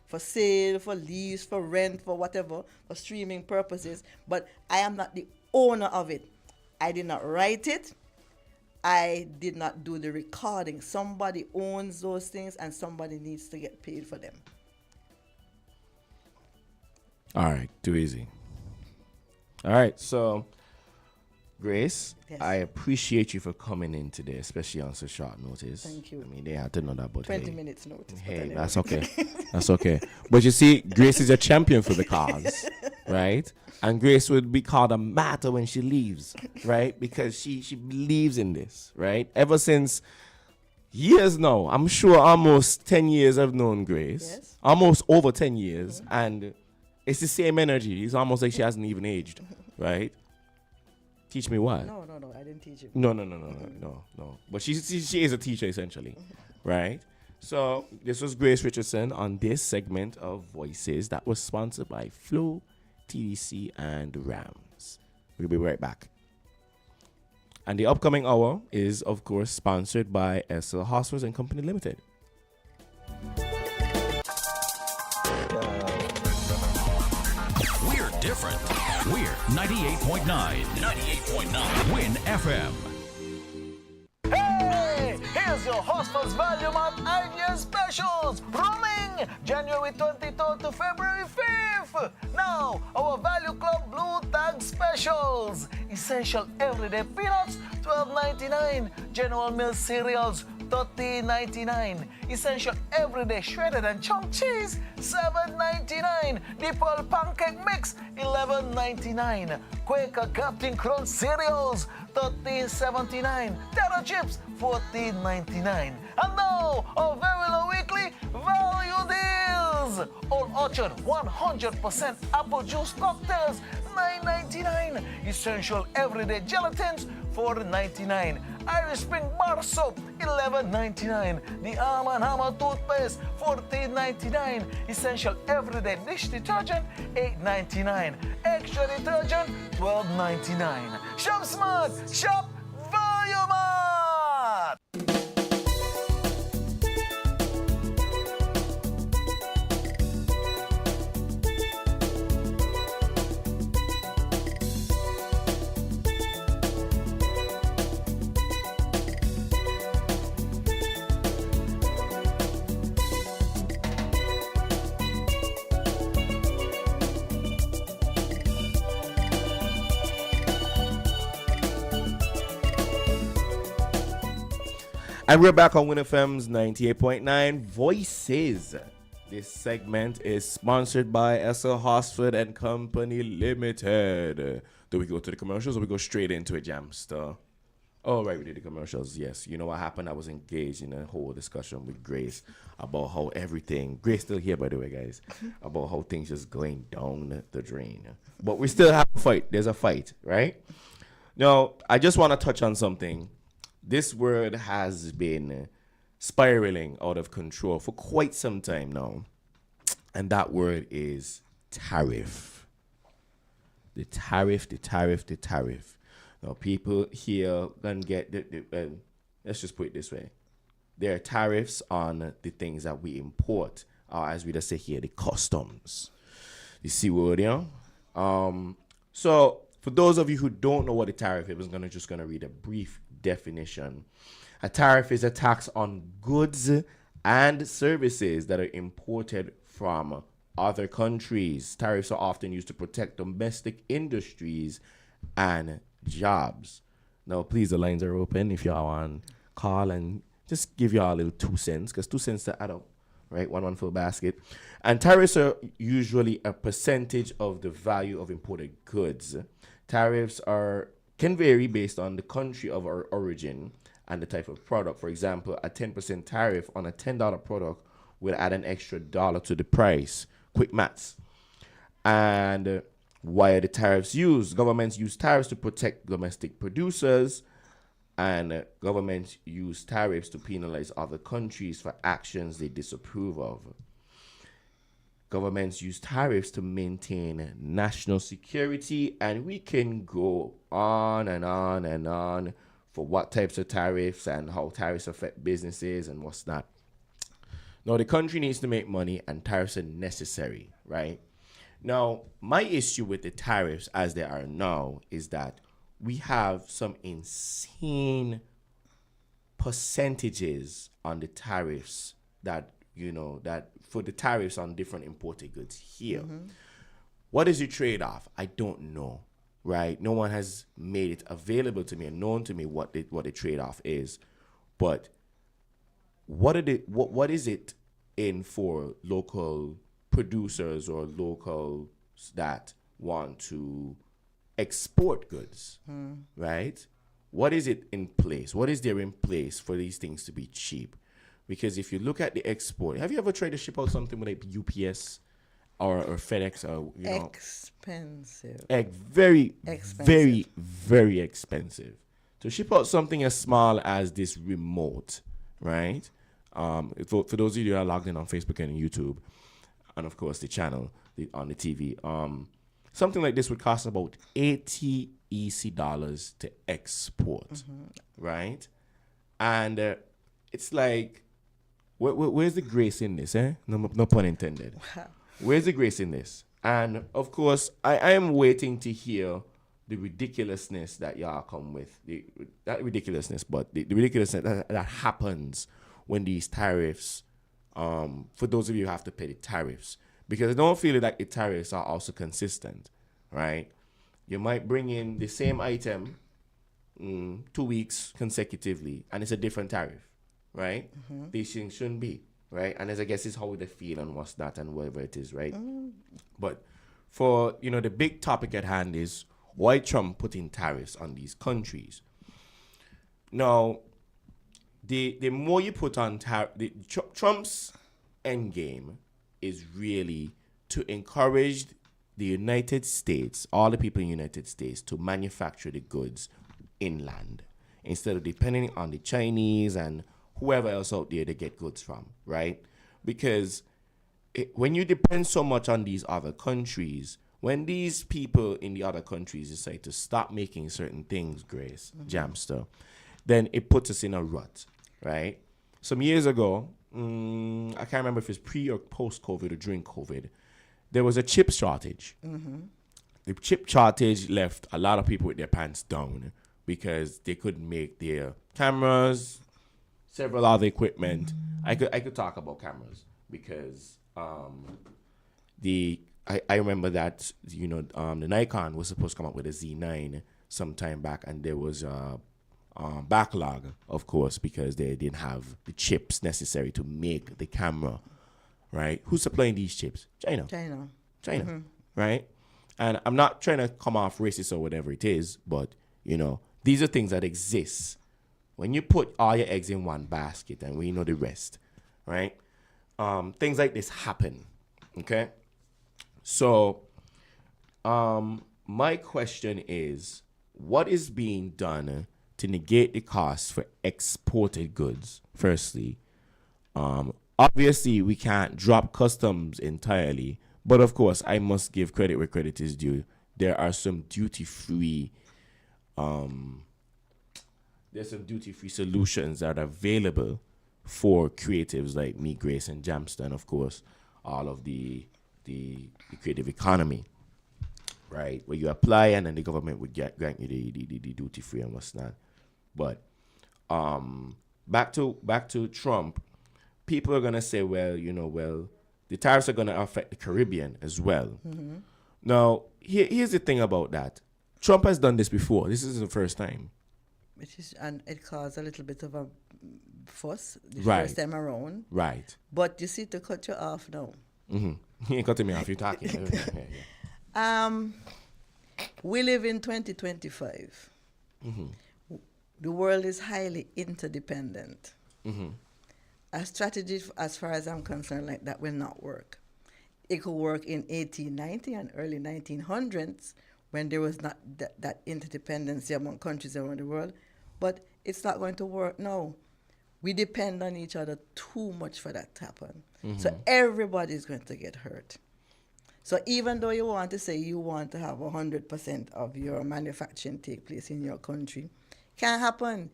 for sale, for lease, for rent, for whatever, for streaming purposes. But I am not the owner of it. I did not write it. I did not do the recording. Somebody owns those things and somebody needs to get paid for them. All right, too easy. All right, so Grace, Yes. I appreciate you for coming in today, especially on such short notice. Thank you. I mean, they had to know that, but 20 hey, minutes notice. but hey, anyway. that's okay. That's okay. But you see, Grace is a champion for the cause, right? And Grace would be called a martyr when she leaves, right? Because she believes in this, right? Ever since years now, I'm sure almost 10 years I've known Grace. Yes. Almost over 10 years. And it's the same energy. It's almost like she hasn't even aged, right? Teach me what? No, I didn't teach you. No. But she is a teacher essentially, right? So this was Grace Richardson on this segment of Voices that was sponsored by Flow, TDC, and Rams. We'll be right back. And the upcoming hour is, of course, sponsored by SL Hospitals and Company Limited. We're different. We're 98.9. 98.9. Win FM. Hey! Here's your Hostels Value Month Idea Specials running January 22 to February 5th. Now, our Value Club Blue Tag Specials. Essential Everyday Peanuts, $12.99. General Mills Cereals, $13.99. Essential Everyday Shredded and Chunk Cheese, $7.99. Dipple Pancake Mix, $11.99. Quaker Captain Crunch Cereals, $13.79. Terra Chips, $14.99. And now, our very low weekly value deals. All Orchard 100% apple juice cocktails, $9.99. Essential Everyday Gelatins, $4.99. Irish Spring Bar Soap, $11.99. The Arm & Hammer Toothpaste, $14.99. Essential Everyday Dish Detergent, $8.99. Extra Detergent, $12.99. Shop Smart, Shop Value Mart! And we're back on Win FM's 98.9 Voices. This segment is sponsored by SL Hosford and Company Limited. Do we go to the commercials or we go straight into it, Jamster? Oh, right, we did the commercials. Yes. You know what happened? I was engaged in a whole discussion with Grace about how everything, Grace still here, by the way, guys, about how things just going down the drain. But we still have a fight. There's a fight, right? Now, I just want to touch on something. This word has been spiraling out of control for quite some time now. And that word is tariff. The tariff, the tariff, the tariff. Now, people here can get, let's just put it this way. There are tariffs on the things that we import, or as we just say here, the customs. You see what, you know? So, for those of you who don't know what a tariff is, I'm just going to read a brief definition. A tariff is a tax on goods and services that are imported from other countries. Tariffs are often used to protect domestic industries and jobs. Now, please, the lines are open if y'all want to call and just give y'all a little 2 cents, because 2 cents to add up, right? One full basket. And tariffs are usually a percentage of the value of imported goods. Tariffs can vary based on the country of our origin and the type of product. For example, a 10% tariff on a $10 product will add an extra dollar to the price. Quick maths. And why are the tariffs used? Governments use tariffs to protect domestic producers, and governments use tariffs to penalize other countries for actions they disapprove of. Governments use tariffs to maintain national security, and we can go on and on and on for what types of tariffs and how tariffs affect businesses and what's not. Now, the country needs to make money, and tariffs are necessary, right? Now, my issue with the tariffs as they are now is that we have some insane percentages on the tariffs that, that for the tariffs on different imported goods here. What is the trade-off? I don't know, right? No one has made it available to me and known to me what the trade-off is. But what is it in for local producers or locals that want to export goods, right? What is it in place? What is there in place for these things to be cheap? Because if you look at the export, have you ever tried to ship out something with like UPS or FedEx or expensive? Very expensive. Very, very expensive. To ship out something as small as this remote, right? For those of you that are logged in on Facebook and YouTube, and of course the channel on the TV, something like this would cost about $80 EC to export, right? And it's like, where's the grace in this, eh? No pun intended. Where's the grace in this? And of course, I am waiting to hear the ridiculousness that y'all come with. Not ridiculousness, but the ridiculousness that happens when these tariffs, for those of you who have to pay the tariffs, because I don't feel like the tariffs are also consistent, right? You might bring in the same item 2 weeks consecutively, and it's a different tariff, right? These things shouldn't be, right? And as I guess it's how they feel and what's that and whatever it is, right? But for, the big topic at hand is why Trump put in tariffs on these countries. Now, the more you put on Trump's end game is really to encourage the United States, all the people in the United States, to manufacture the goods inland instead of depending on the Chinese and whoever else out there to get goods from, right? Because when you depend so much on these other countries, when these people in the other countries decide to stop making certain things, Grace, Jamster, then it puts us in a rut, right? Some years ago, I can't remember if it's pre or post-COVID or during COVID, there was a chip shortage. The chip shortage left a lot of people with their pants down because they couldn't make their cameras, several other equipment. I could talk about cameras because I remember that the Nikon was supposed to come up with a Z9 some time back, and there was a backlog, of course, because they didn't have the chips necessary to make the camera, right? Who's supplying these chips? China. Right? And I'm not trying to come off racist or whatever it is, but, These are things that exist. When you put all your eggs in one basket, and we know the rest, right? Things like this happen, okay? So, my question is, what is being done to negate the cost for exported goods? Firstly, obviously we can't drop customs entirely, but of course I must give credit where credit is due. There are some duty-free solutions that are available for creatives like me, Grace, and Jamster, and of course all of the creative economy, right? Where you apply and then the government would grant you the duty-free and what's not. But back to Trump, people are gonna say, well, the tariffs are gonna affect the Caribbean as well. Mm-hmm. Now, here's the thing about that. Trump has done this before. This is the first time. And it caused a little bit of a fuss the Right. first time around. Right. But you see, to cut you off now. Mm-hmm. You ain't cutting me off. You're talking. Yeah. We live in 2025. Mm-hmm. The world is highly interdependent. Mm-hmm. A strategy, as far as I'm concerned, like that will not work. It could work in 1890 and early 1900s when there was not that interdependency among countries around the world, but it's not going to work now. We depend on each other too much for that to happen. Mm-hmm. So everybody is going to get hurt. So even though you want to say you want to have 100% of your manufacturing take place in your country, can't happen.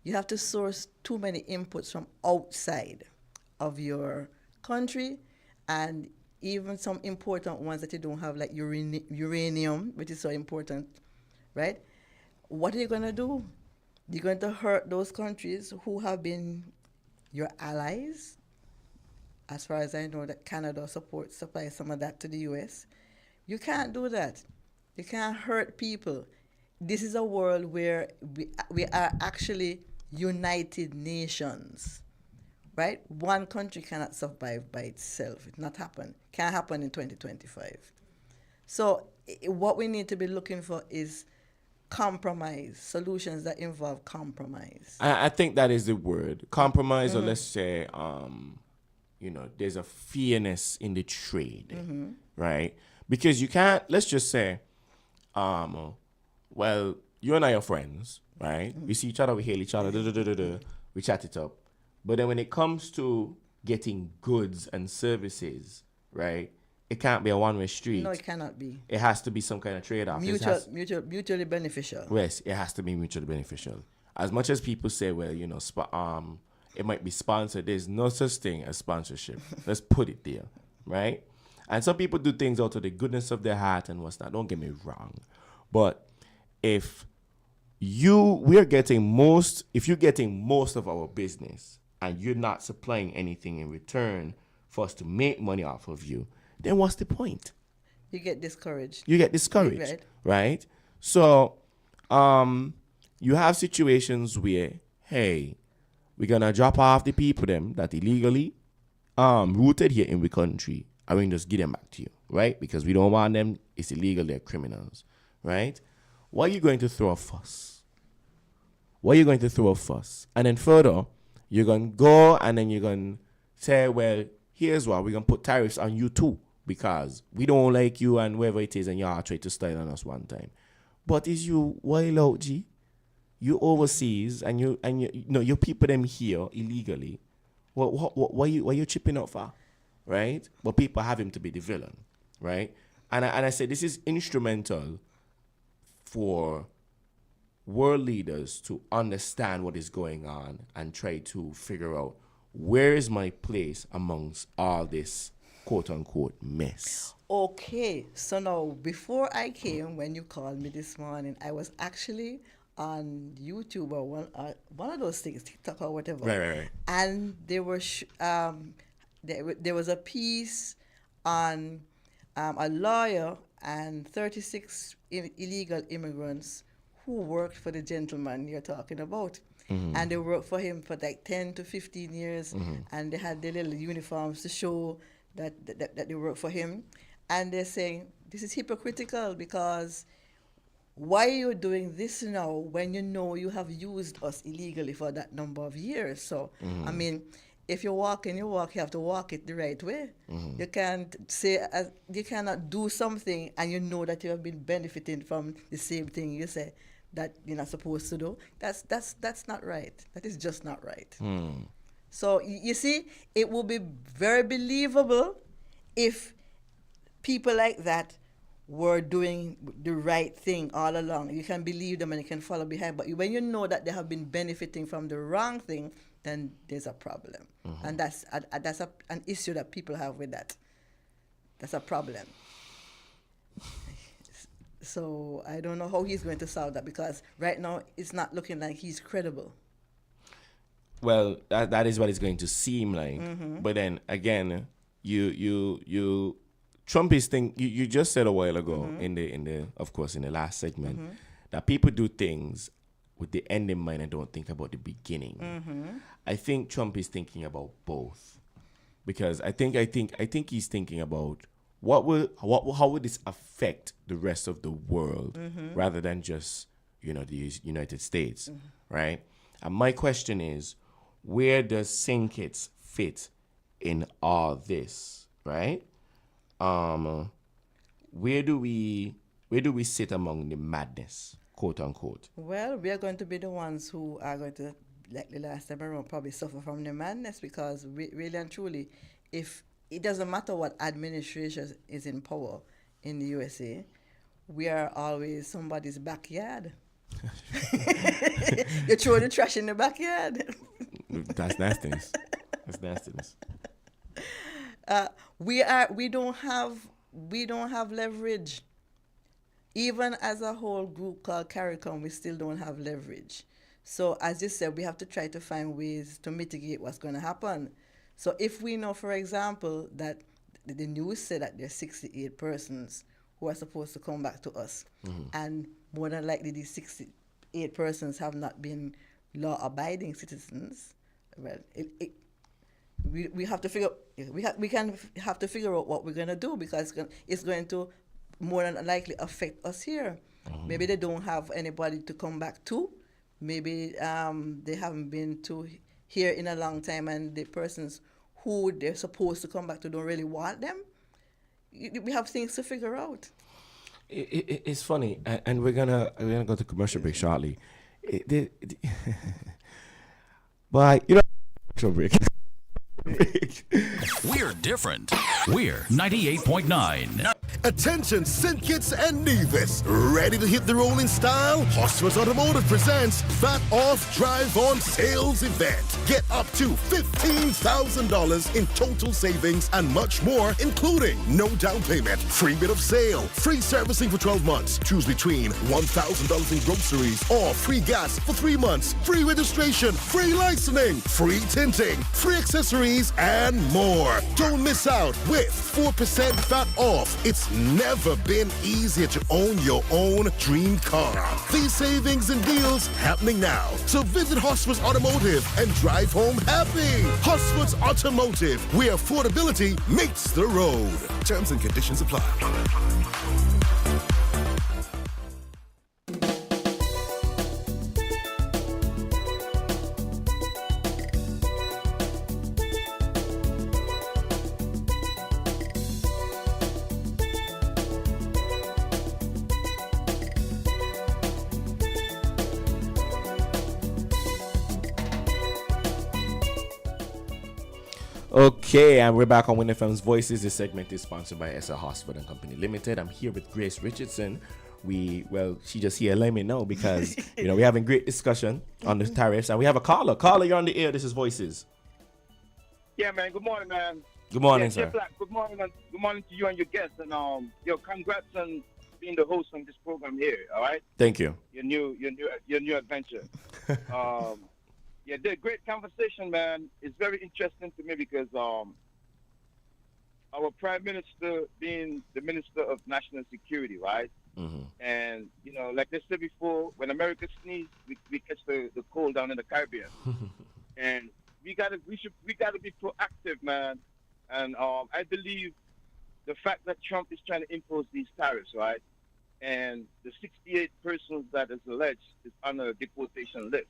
You have to source too many inputs from outside of your country, and even some important ones that you don't have, like uranium, which is so important, right? What are you going to do? You're going to hurt those countries who have been your allies. As far as I know, that Canada supplies some of that to the U.S. You can't do that. You can't hurt people. This is a world where we are actually United Nations, right? One country cannot survive by itself. It not happen. Can't happen in 2025. So what we need to be looking for is compromise, solutions that involve compromise. I think that is the word. Compromise, or let's say, there's a fairness in the trade, right? Because you can't, let's just say, well, you and I are friends, right? We see each other, we hail each other, we chat it up. But then when it comes to getting goods and services, right, it can't be a one-way street. No, it cannot be. It has to be some kind of trade-off. Mutually beneficial. Yes, it has to be mutually beneficial. As much as people say, well, it might be sponsored, there's no such thing as sponsorship. Let's put it there, right? And some people do things out of the goodness of their heart and what's not. Don't get me wrong. But if you're getting most of our business and you're not supplying anything in return for us to make money off of you, then what's the point? You get discouraged. Right? So, you have situations where, hey, we're gonna drop off the people them that illegally rooted here in the country, and we can just give them back to you, right? Because we don't want them, it's illegal, they're criminals, right? Why are you going to throw a fuss? And then further, you're going to go and then you're going to say, well, here's why we're going to put tariffs on you too, because we don't like you and whoever it is, and y'all tried to style on us one time. But is you wild out, G? You overseas and you people them here illegally. Why you chipping up for? Right? But people have him to be the villain, right? And I say this is instrumental for world leaders to understand what is going on and try to figure out where is my place amongst all this quote-unquote mess. Okay, so now before I came, when you called me this morning, I was actually on YouTube or one of those things, TikTok or whatever. Right. And there was there was a piece on a lawyer and 36 illegal immigrants who worked for the gentleman you're talking about. Mm-hmm. And they worked for him for like 10 to 15 years, and they had their little uniforms to show that they work for him. And they're saying, this is hypocritical because why are you doing this now when you know you have used us illegally for that number of years? So, I mean, if you're walking your walk, you have to walk it the right way. You can't say, you cannot do something and you know that you have been benefiting from the same thing you say that you're not supposed to do. That's not right. That is just not right. So, you see, it will be very believable if people like that were doing the right thing all along. You can believe them and you can follow behind. But when you know that they have been benefiting from the wrong thing, then there's a problem. And that's an issue that people have with that. That's a problem. So I don't know how he's going to solve that, because right now it's not looking like he's credible. Well, that is what it's going to seem like. But then again, you Trump is you just said a while ago in the of course in the last segment that people do things with the end in mind and don't think about the beginning. I think Trump is thinking about both, because I think he's thinking about how will this affect the rest of the world rather than just the United States, right? And my question is, where does St. Kitts fit in all this, right? Where do we sit among the madness, quote unquote? Well, we are going to be the ones who are going to, like the last time around, probably suffer from the madness, because really and truly, if it doesn't matter what administration is in power in the USA, we are always somebody's backyard. You throw the trash in the backyard. That's nastiness. That's nastiness. We don't have leverage. Even as a whole group called CARICOM, we still don't have leverage. So as you said, we have to try to find ways to mitigate what's going to happen. So if we know, for example, that the news said that there are 68 persons who are supposed to come back to us, and more than likely these 68 persons have not been law-abiding citizens, well, we have to figure have to figure out what we're gonna do, because it's going to more than likely affect us here. Maybe they don't have anybody to come back to. Maybe they haven't been to here in a long time, and the persons who they're supposed to come back to don't really want them. We have things to figure out. It's funny, and we're gonna go to commercial break shortly. But commercial break. We're different. We're 98.9. Attention, St. Kitts and Nevis. Ready to hit the road in style? Hosford's Automotive presents Fat Off Drive On Sales Event. Get up to $15,000 in total savings and much more, including no down payment, free bid of sale, free servicing for 12 months. Choose between $1,000 in groceries or free gas for 3 months, free registration, free licensing, free tinting, free accessories, and more. Don't miss out with 4% fat off. It's never been easier to own your own dream car. These savings and deals happening now. So visit Hosford's Automotive and drive home happy. Hosford's Automotive, where affordability meets the road. Terms and conditions apply. Okay, and we're back on Win FM's Voices. This segment is sponsored by SL Hosford and Company Limited. I'm here with Grace Richardson. She just here, let me know, because we're having great discussion on the tariffs, and we have a caller. Caller, you're on the air. This is Voices. Yeah, man. Good morning, man. Good morning, sir. sir. Good morning, good morning to you and your guests, and congrats on being the host on this program here. All right. Thank you. Your new adventure. Yeah, the great conversation, man. It's very interesting to me because our Prime Minister being the Minister of National Security, right? And, like I said before, when America sneezes, we catch the cold down in the Caribbean. And we gotta be proactive, man. And I believe the fact that Trump is trying to impose these tariffs, right? and the 68 persons that is alleged is on a deportation list.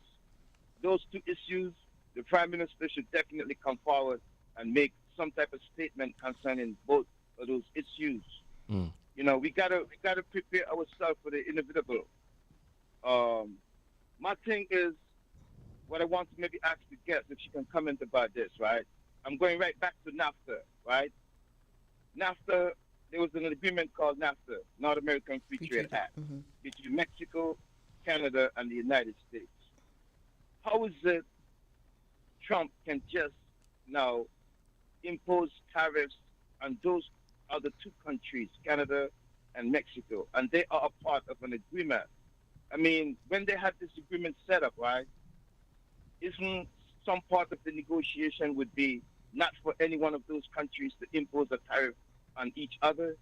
Those two issues, the Prime Minister should definitely come forward and make some type of statement concerning both of those issues. You know, we gotta prepare ourselves for the inevitable. My thing is, what I want to maybe ask the guest if she can comment about this, right? I'm going right back to NAFTA, right? NAFTA, there was an agreement called NAFTA, North American Free Trade Act, between Mexico, Canada, and the United States. How is it Trump can just now impose tariffs on those other two countries, Canada and Mexico, and they are a part of an agreement? I mean, when they had this agreement set up, right, isn't some part of the negotiation would be not for any one of those countries to impose a tariff on each other?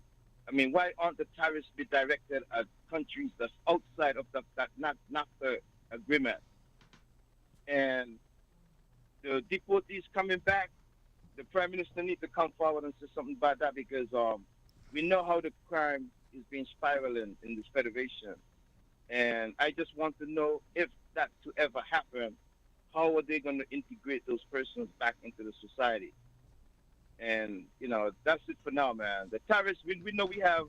I mean, why aren't the tariffs be directed at countries that's outside of that NAFTA agreement? And the deportees coming back, the Prime Minister needs to come forward and say something about that, because we know how the crime is being spiraling in this federation. And I just want to know, if that to ever happen, how are they going to integrate those persons back into the society? And, you know, that's it for now, man. The tariffs, we know we have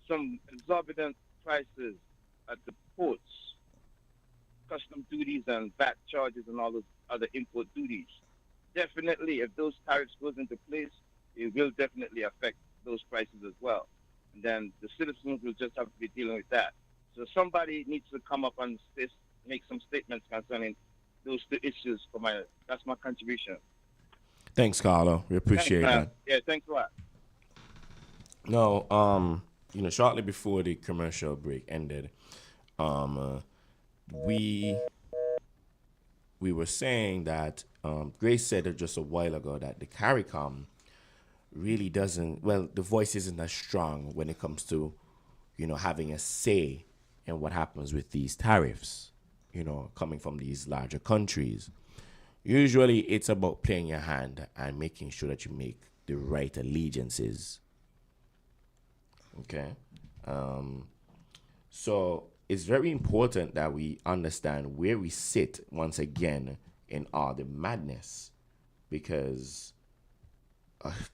some exorbitant prices at the ports, custom duties and VAT charges and all those other import duties. Definitely, if those tariffs goes into place, it will definitely affect those prices as well. And then the citizens will just have to be dealing with that. So somebody needs to come up and make some statements concerning those two issues. That's my contribution. Thanks, Carlo. We appreciate that. Yeah, thanks a lot. No, you know, shortly before the commercial break ended, we were saying that Grace said it just a while ago that the CARICOM really doesn't, well, the voice isn't as strong when it comes to, you know, having a say in what happens with these tariffs, you know, coming from these larger countries. Usually it's about playing your hand and making sure that you make the right allegiances. Okay? So it's very important that we understand where we sit once again in all the madness, because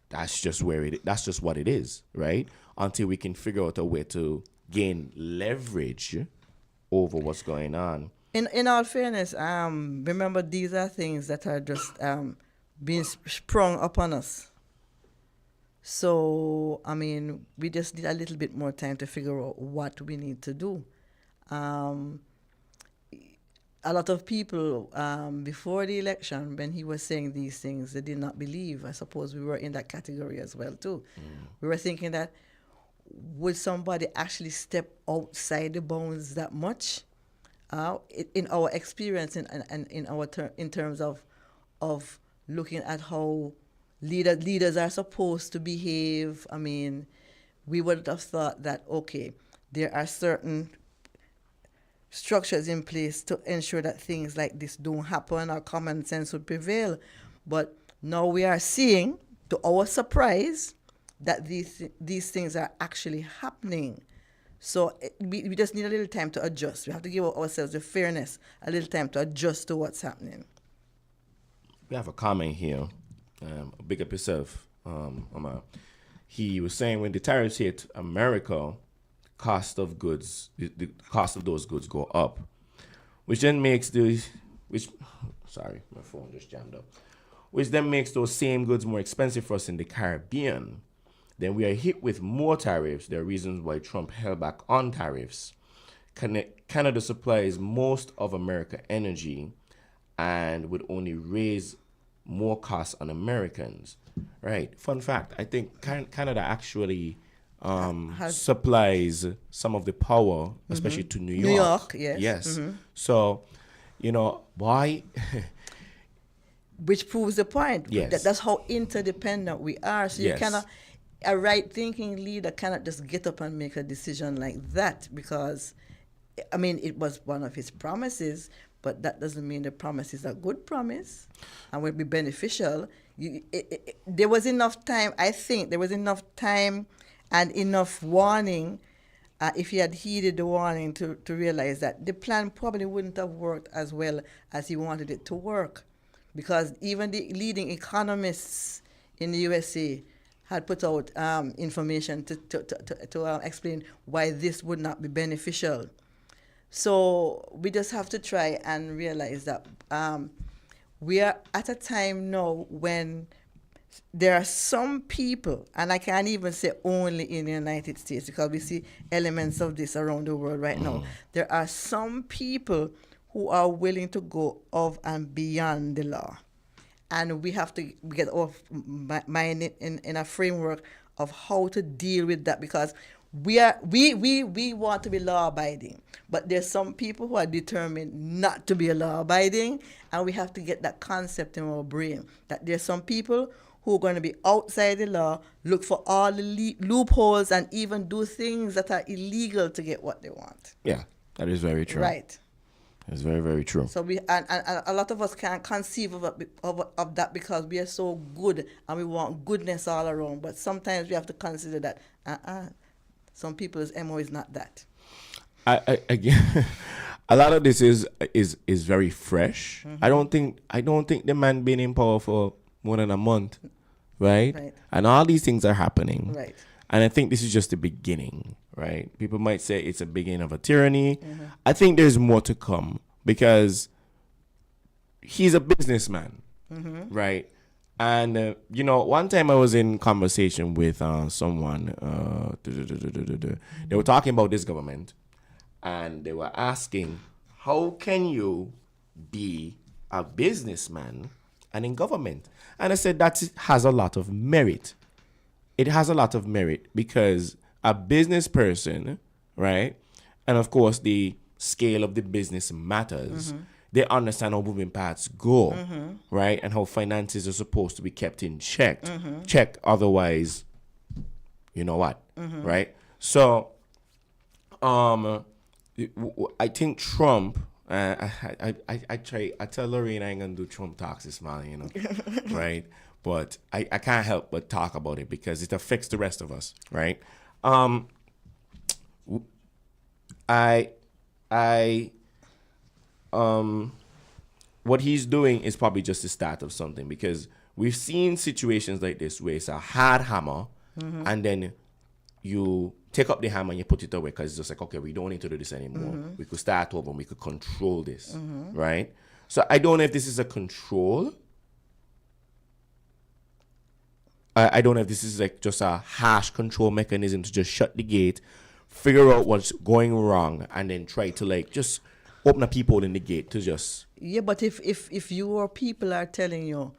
that's just that's just what it is, right? Until we can figure out a way to gain leverage over what's going on. In all fairness, remember, these are things that are just being sprung upon us. So, I mean, we just need a little bit more time to figure out what we need to do. A lot of people, before the election, when he was saying these things, they did not believe. I suppose we were in that category as well, too. We were thinking that, would somebody actually step outside the bounds that much? In our experience and in terms of looking at how leaders are supposed to behave, I mean, we would have thought that, okay, there are certain structures in place to ensure that things like this don't happen, or common sense would prevail. But now we are seeing, to our surprise, that these things are actually happening. So we just need a little time to adjust. We have to give ourselves the fairness, a little time to adjust to what's happening. We have a comment here. Big up yourself, Omar. He was saying when the tariffs hit America, cost of goods, the cost of those goods go up, which then makes sorry, my phone just jammed up. Which then makes those same goods more expensive for us in the Caribbean. Then we are hit with more tariffs. There are reasons why Trump held back on tariffs. Canada supplies most of America energy and would only raise more costs on Americans. Right. Fun fact, I think Canada actually supplies some of the power, especially to New York. New York, yes. Yes. So, you know, why... Which proves the point. Yes. That's how interdependent we are. So you Yes. cannot... A right-thinking leader cannot just get up and make a decision like that, because, I mean, it was one of his promises, but that doesn't mean the promise is a good promise and will be beneficial. There was enough time, I think, there was enough time and enough warning if he had heeded the warning to realize that the plan probably wouldn't have worked as well as he wanted it to work. Because even the leading economists in the USA had put out information to explain why this would not be beneficial. So we just have to try and realize that we are at a time now when there are some people, and I can't even say only in the United States because we see elements of this around the world right now. There are some people who are willing to go above and beyond the law. And we have to get our mind in a framework of how to deal with that, because we want to be law abiding, but there's some people who are determined not to be law abiding, and we have to get that concept in our brain that there's some people who are going to be outside the law, look for all the loopholes, and even do things that are illegal to get what they want. Yeah, that is very true. Right. It's very, very true. So and a lot of us can't conceive of that because we are so good and we want goodness all around. But sometimes we have to consider that some people's MO is not that. Again, a lot of this is very fresh. I don't think the man been in power for more than a month, right? And all these things are happening, right? And I think this is just the beginning, right? People might say it's a beginning of a tyranny. I think there's more to come because he's a businessman, right? And one time I was in conversation with someone. They were talking about this government, and they were asking, "How can you be a businessman and in government?" And I said that has a lot of merit. It has a lot of merit because a business person, right? And of course, the scale of the business matters. They understand how moving parts go, right? And how finances are supposed to be kept in check. Otherwise, you know what, right? So, I think Trump. I tell Lorraine I ain't gonna do Trump talks this morning, right? But I can't help but talk about it because it affects the rest of us, right? What he's doing is probably just the start of something, because we've seen situations like this where it's a hard hammer, and then you take up the hammer and you put it away because it's just like, okay, we don't need to do this anymore. We could start over and we could control this, right? So I don't know if this is a control. I don't know if this is like just a harsh control mechanism to just shut the gate, figure out what's going wrong, and then try to like just open a peephole in the gate to just... Yeah, but if your people are telling you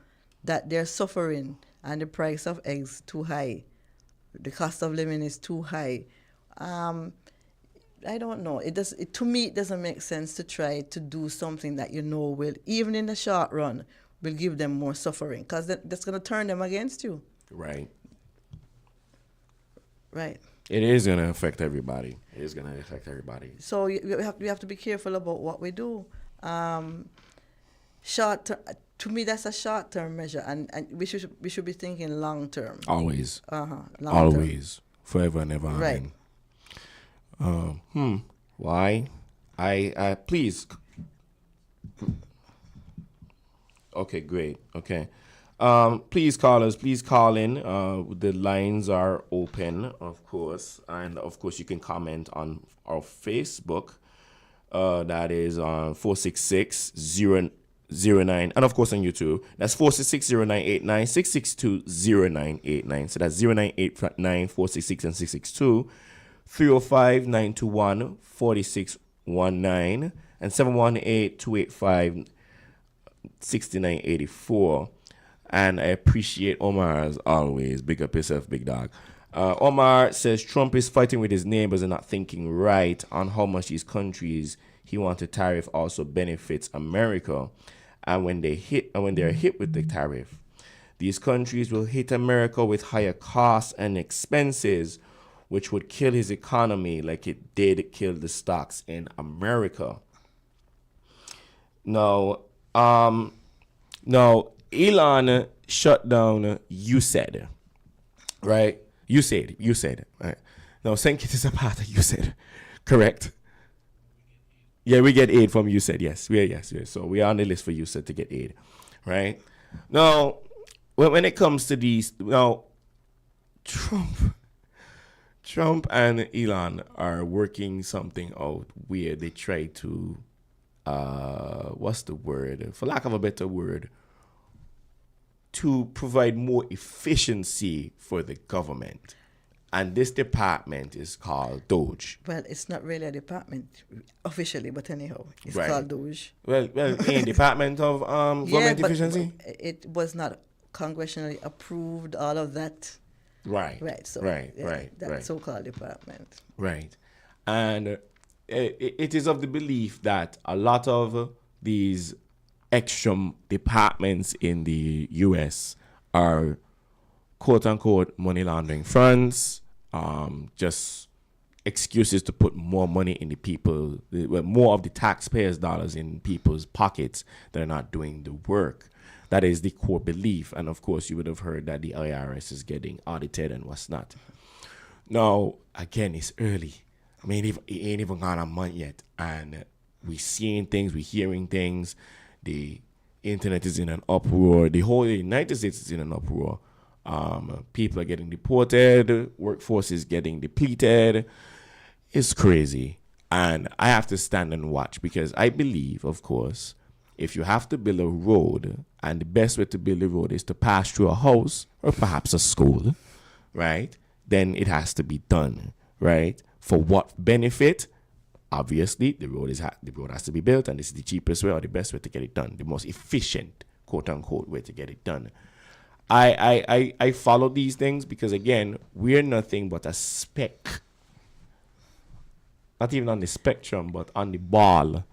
that they're suffering and the price of eggs too high, the cost of living is too high, I don't know. To me, it doesn't make sense to try to do something that will, even in the short run, will give them more suffering, because that's going to turn them against you. Right. Right. It is going to affect everybody. So we have to be careful about what we do. To me, that's a short-term measure, and we should be thinking long-term. Always. Always. Forever and ever. Right. Why? I please. Okay, great. Okay. Please call us. Please call in. The lines are open, of course. And, of course, you can comment on our Facebook. That is on 466-09. And, of course, on YouTube. That's 466-0989, 662-0989. So that's 0989 466 and 662. 305-921-4619. And 718-285-6984. And I appreciate Omar as always. Big up yourself, big dog. Omar says Trump is fighting with his neighbors and not thinking right on how much these countries he wants to tariff also benefits America. And when they are hit with the tariff, these countries will hit America with higher costs and expenses, which would kill his economy like it did kill the stocks in America. Now, Elon shut down USAID, right? USAID, right? No, St. Kitts is a part of USAID. Correct. Yeah, we get aid from USAID. Yes, yes. So we are on the list for USAID to get aid, right? Now, when it comes to these, now, Trump and Elon are working something out where they try to, what's the word? For lack of a better word, to provide more efficiency for the government. And this department is called Doge. Well, it's not really a department officially, but anyhow, it's Right. called Doge. Well, in Department of Government Efficiency? But it was not congressionally approved, all of that. Right. Right. So that so-called department. Right. And it is of the belief that a lot of these extra departments in the U.S. are quote-unquote money laundering funds, just excuses to put more money in more of the taxpayers' dollars in people's pockets that are not doing the work. That is the core belief. And of course, you would have heard that the IRS is getting audited and what's not. Now, again, it's early. I mean, it ain't even gone a month yet. And we're seeing things, we're hearing things. The internet is in an uproar. The whole United States is in an uproar. People are getting deported. Workforce is getting depleted. It's crazy. And I have to stand and watch because I believe, of course, if you have to build a road, and the best way to build a road is to pass through a house or perhaps a school, right? Then it has to be done, right? For what benefit? Obviously, the road has to be built, and this is the cheapest way or the best way to get it done, the most efficient, quote unquote, way to get it done. I follow these things because again, we're nothing but a speck, not even on the spectrum, but on the ball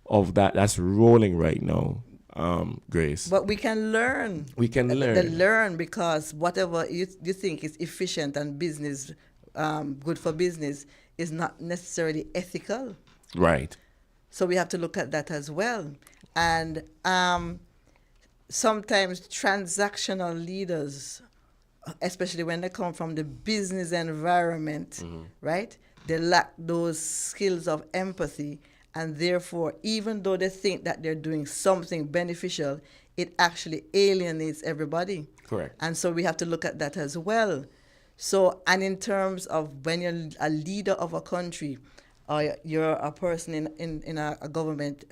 of that's rolling right now, Grace. But we can learn. We can learn. Learn because whatever you think is efficient and business, good for business, is not necessarily ethical. Right. So we have to look at that as well. And sometimes transactional leaders, especially when they come from the business environment, right? They lack those skills of empathy. And therefore, even though they think that they're doing something beneficial, it actually alienates everybody. Correct. And so we have to look at that as well. So, and in terms of when you're a leader of a country, or you're a person in a government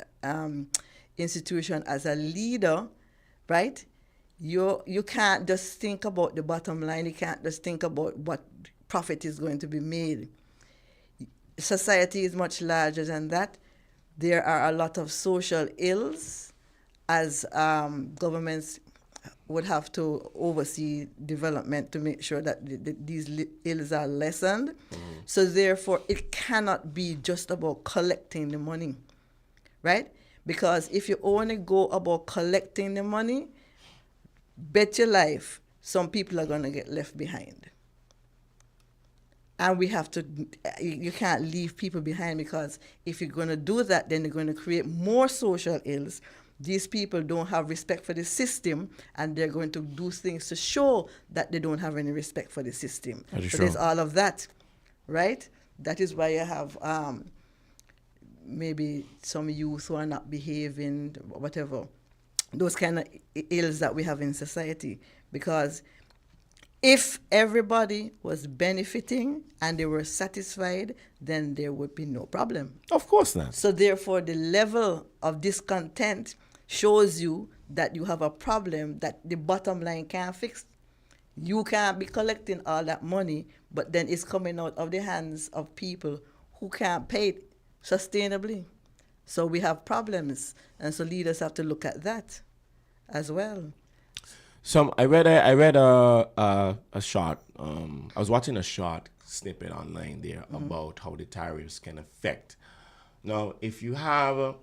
institution as a leader, right? You can't just think about the bottom line. You can't just think about what profit is going to be made. Society is much larger than that. There are a lot of social ills as governments would have to oversee development to make sure that these ills are lessened. So therefore, it cannot be just about collecting the money, right? Because if you only go about collecting the money, bet your life, some people are going to get left behind. And we have to, you can't leave people behind because if you're going to do that, then you're going to create more social ills. These people don't have respect for the system, and they're going to do things to show that they don't have any respect for the system. So there's all of that, right? That is why you have maybe some youth who are not behaving, whatever. Those kind of ills that we have in society. Because if everybody was benefiting and they were satisfied, then there would be no problem. Of course not. So therefore, the level of discontent shows you that you have a problem that the bottom line can't fix. You can't be collecting all that money, but then it's coming out of the hands of people who can't pay it sustainably. So we have problems, and so leaders have to look at that as well. I read a short. I was watching a short snippet online there about how the tariffs can affect. Now, if you have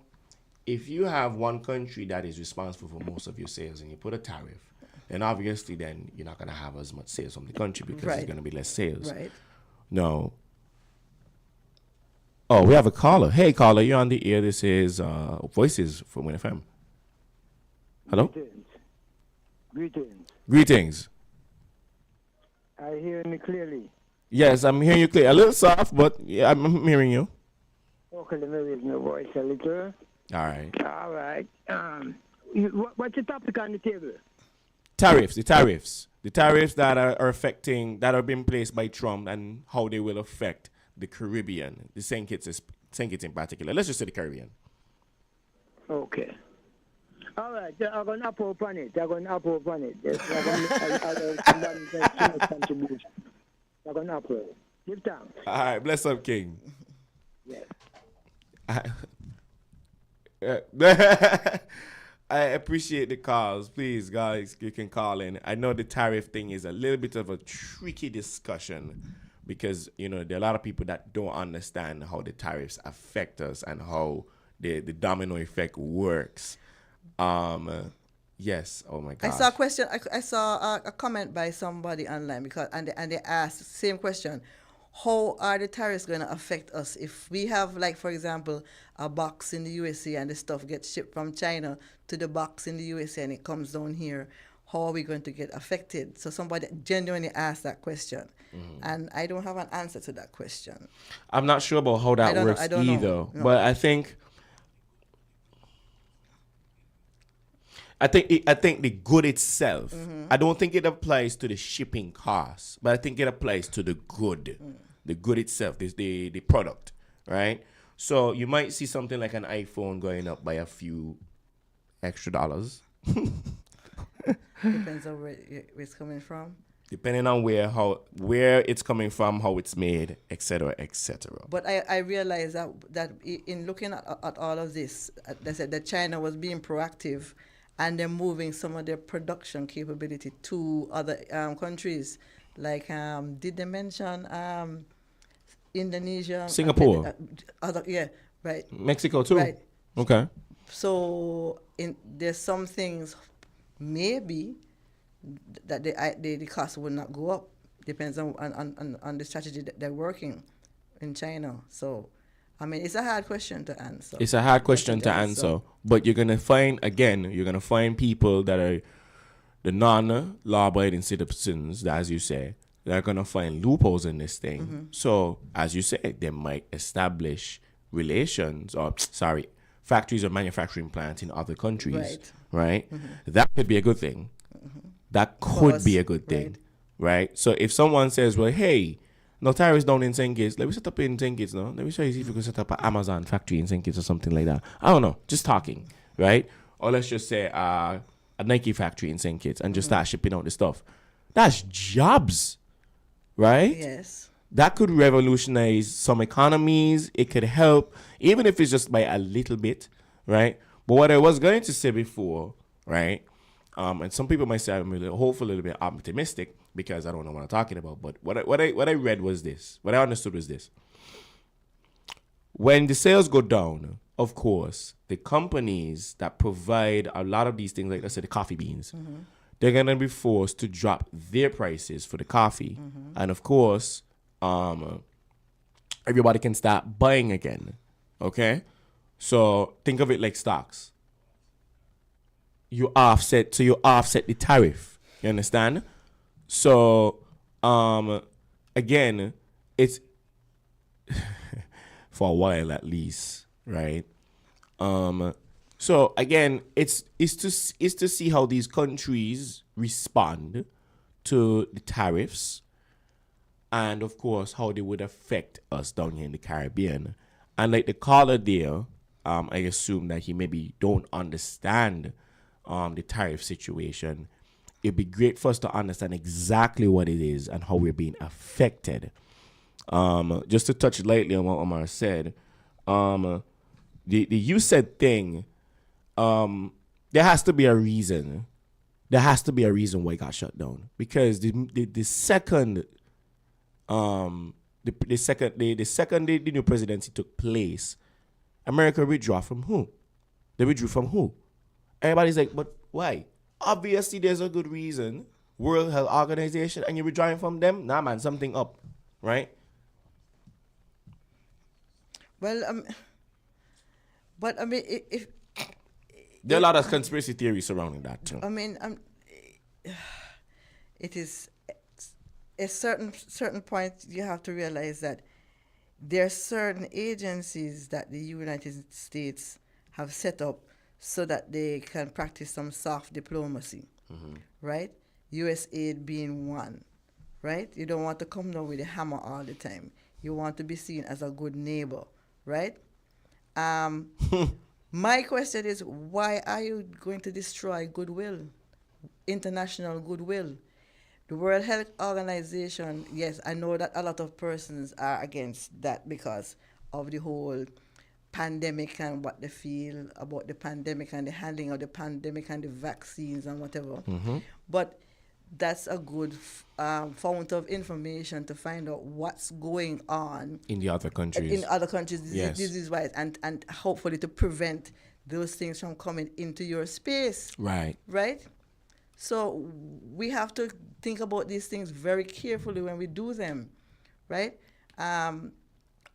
one country that is responsible for most of your sales and you put a tariff, then obviously then you're not going to have as much sales from the country because there's going to be less sales. Right. No. Oh, we have a caller. Hey, caller, you're on the air. This is Voices from Win FM. Hello. Greetings. Greetings. I hear me clearly. Yes, I'm hearing you clear. A little soft, but yeah, I'm hearing you. Okay, let me raise my voice a little. All right. All right. What's the topic on the table? Tariffs, the tariffs that are affecting, that are being placed by Trump, and how they will affect the Caribbean, the St. Kitts in particular. Let's just say the Caribbean. Okay. All right. I'm going to approve on it. Yes, I'm going to contribution. I'm going to approve. Give thanks. All right, bless up, King. Yes. I appreciate the calls. Please, guys, you can call in. I know the tariff thing is a little bit of a tricky discussion because, there are a lot of people that don't understand how the tariffs affect us and how the domino effect works. Yes. Oh my gosh. I saw a question. I saw a comment by somebody online and they asked the same question. How are the tariffs going to affect us if we have, like, for example, a box in the USA and the stuff gets shipped from China to the box in the USA and it comes down here? How are we going to get affected? So somebody genuinely asked that question, and I don't have an answer to that question. I'm not sure about how that works either, no. but I think the good itself, I don't think it applies to the shipping costs, but I think it applies to the good. The good itself, the product, right? So you might see something like an iPhone going up by a few extra dollars. Depends on where it's coming from. Depending on where it's coming from, how it's made, etc., etc. But I realized that in looking at all of this, they said that China was being proactive and they're moving some of their production capability to other countries. Like, did they mention Indonesia? Singapore. Right. Mexico too. Right. Okay. So there's some things maybe that the cost will not go up. Depends on the strategy that they're working in China. So, I mean, it's a hard question to answer. It's a hard question to answer. But you're going to find people that are the non-law-abiding citizens, as you say, that are going to find loopholes in this thing. So, as you say, they might establish factories or manufacturing plants in other countries. Right? That could be a good thing. That could be a good thing. Right? So, if someone says, well, hey, no tariffs down in St. Kitts, let me set up in St. Kitts, no? Let me show you if you can set up an Amazon factory in St. Kitts or something like that. I don't know. Just talking. Right? Or let's just say a Nike factory in St. Kitts and just start shipping out the stuff. That's jobs. Right? Yes. That could revolutionize some economies. It could help, even if it's just by a little bit. Right? But what I was going to say before, right? And some people might say I'm hopefully a little bit optimistic because I don't know what I'm talking about. But what I read was this. What I understood was this. When the sales go down, of course, the companies that provide a lot of these things, like let's say the coffee beans, they're gonna be forced to drop their prices for the coffee, and of course, everybody can start buying again. Okay, so think of it like stocks. You offset the tariff. You understand? So, again, it's for a while at least, right? So again, it's to see how these countries respond to the tariffs, and of course how they would affect us down here in the Caribbean. And like the caller there, I assume that he maybe don't understand the tariff situation. It'd be great for us to understand exactly what it is and how we're being affected. Just to touch lightly on what Omar said, the you said thing, there has to be a reason. There has to be a reason why it got shut down. Because the second the new presidency took place, America withdrew from who? They withdrew from who? Everybody's like, but why? Obviously, there's a good reason. World Health Organization, and you're withdrawing from them? Nah, man, something up, right? Well, but I mean, if there are a lot of conspiracy theories surrounding that too. I mean, it is a certain point, you have to realize that there are certain agencies that the United States have set up so that they can practice some soft diplomacy, right? USAID being one, right? You don't want to come down with a hammer all the time. You want to be seen as a good neighbor, right? My question is, why are you going to destroy goodwill, international goodwill? The World Health Organization, yes, I know that a lot of persons are against that because of the whole pandemic and what they feel about the pandemic and the handling of the pandemic and the vaccines and whatever. But that's a good fount of information to find out what's going on in the other countries. In other countries, Yes. disease-wise, and hopefully to prevent those things from coming into your space. Right. Right? So we have to think about these things very carefully when we do them, right?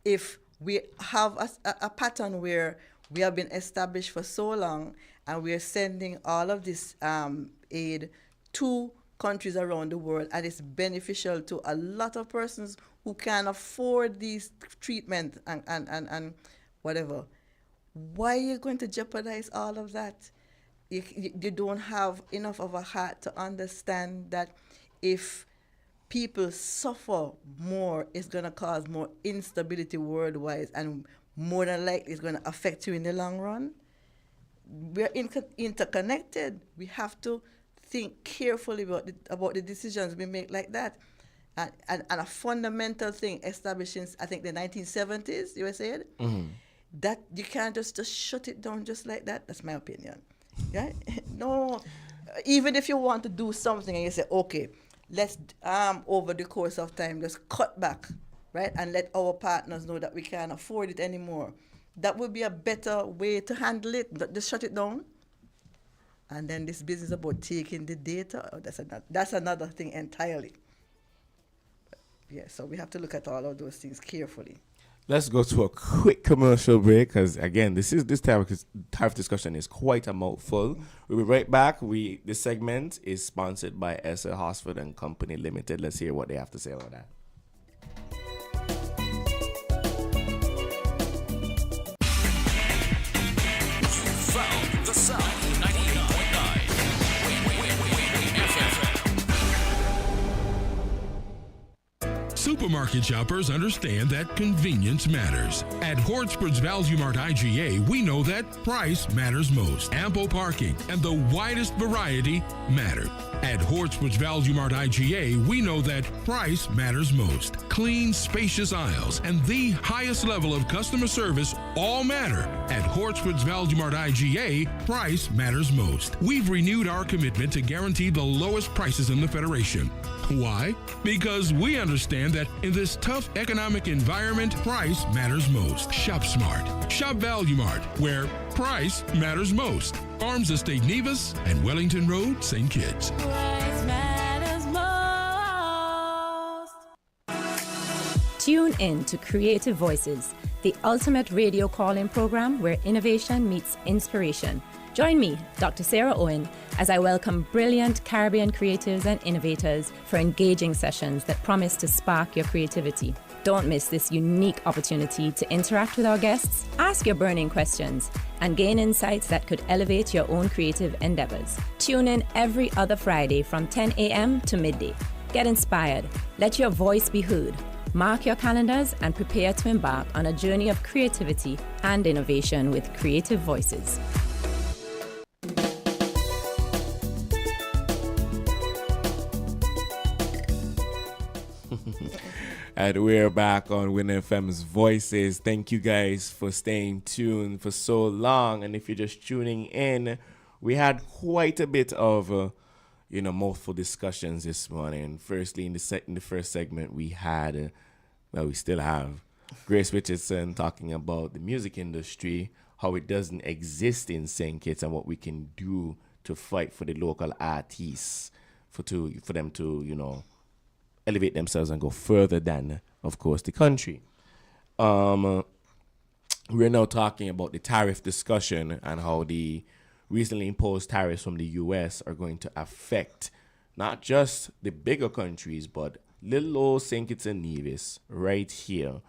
If we have a pattern where we have been established for so long and we are sending all of this aid to countries around the world, and it's beneficial to a lot of persons who can afford these treatment and whatever, why are you going to jeopardize all of that? You don't have enough of a heart to understand that if people suffer more, it's going to cause more instability worldwide, and more than likely it's going to affect you in the long run. We're interconnected. We have to think carefully about the decisions we make like that. And a fundamental thing established since, I think, the 1970s, you said, that you can't just shut it down just like that. That's my opinion. Yeah? No, even if you want to do something and you say, okay, let's over the course of time just cut back, right, and let our partners know that we can't afford it anymore. That would be a better way to handle it. Just shut it down. And then this business about taking the data, that's another thing entirely. Yeah, so we have to look at all of those things carefully. Let's go to a quick commercial break because, again, this tariff discussion is quite a mouthful. We'll be right back. This segment is sponsored by S.A. Hosford and Company Limited. Let's hear what they have to say about that. Found the sound 99.9 Supermarket shoppers understand that convenience matters. At Hortsport's Value Mart IGA, we know that price matters most. Ample parking and the widest variety matter. At Hortsport's Value Mart IGA, we know that price matters most. Clean, spacious aisles and the highest level of customer service all matter. At Hortsport's Value Mart IGA, price matters most. We've renewed our commitment to guarantee the lowest prices in the Federation. Why? Because we understand that in this tough economic environment, price matters most. Shop smart. Shop Value Mart, where price matters most. Farms Estate Nevis and Wellington Road, St. Kitts. Price matters most. Tune in to Creative Voices, the ultimate radio call-in program where innovation meets inspiration. Join me, Dr. Sarah Owen, as I welcome brilliant Caribbean creatives and innovators for engaging sessions that promise to spark your creativity. Don't miss this unique opportunity to interact with our guests, ask your burning questions, and gain insights that could elevate your own creative endeavors. Tune in every other Friday from 10 a.m. to midday. Get inspired. Let your voice be heard. Mark your calendars and prepare to embark on a journey of creativity and innovation with Creative Voices. And we're back on Win FM's Voices. Thank you guys for staying tuned for so long. And if you're just tuning in, we had quite a bit of, mouthful discussions this morning. Firstly, in the first segment, we had, we still have, Grace Richardson talking about the music industry, how it doesn't exist in St. Kitts, and what we can do to fight for the local artists, for them to, elevate themselves and go further than, of course, the country. We're now talking about the tariff discussion and how the recently imposed tariffs from the U.S. are going to affect not just the bigger countries, but little old St. Kitts and Nevis right here,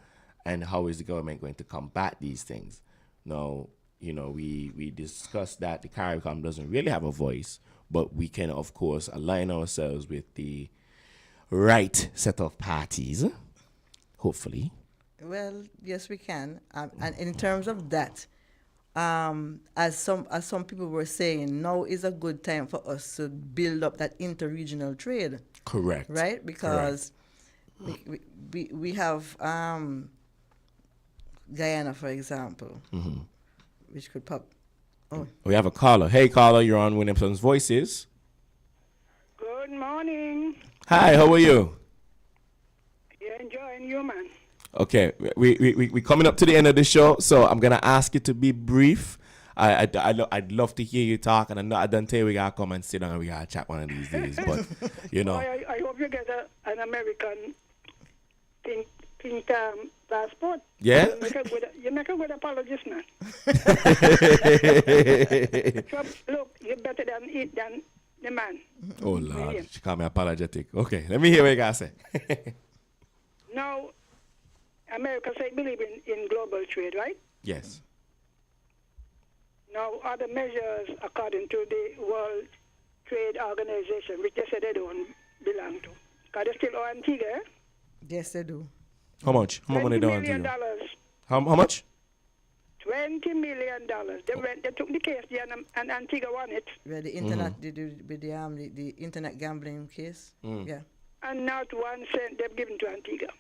and how is the government going to combat these things? Now, we discussed that the CARICOM doesn't really have a voice, but we can, of course, align ourselves with the right set of parties, hopefully. Well, yes, we can. And in terms of that, as some people were saying, now is a good time for us to build up that interregional trade. Correct. Right? Because we have Guyana, for example, which could pop. Oh. We have a caller. Hey, caller, you're on Williamson's Voices. Good morning. Hi, how are you? You're enjoying you, man. Okay, we coming up to the end of the show, so I'm gonna ask you to be brief. I'd love to hear you talk, and I don't tell you we gotta come and sit down and we gotta chat one of these days. But I hope you get an American pink passport. Yeah. You make a good apologist, man. Look, you're better than the man. Oh Lord, she called me apologetic. Okay, let me hear what you gotta say. Now, America say believe in global trade, right? Yes. Now, other measures according to the World Trade Organization, which they say they don't belong to. Because they still owe Antigua, eh? Yes, they do. How much? How much money do $20 million. How much? $20 million. They took the case there and Antigua won it. Where the internet, the internet gambling case. Yeah. And not 1 cent they've given to Antigua.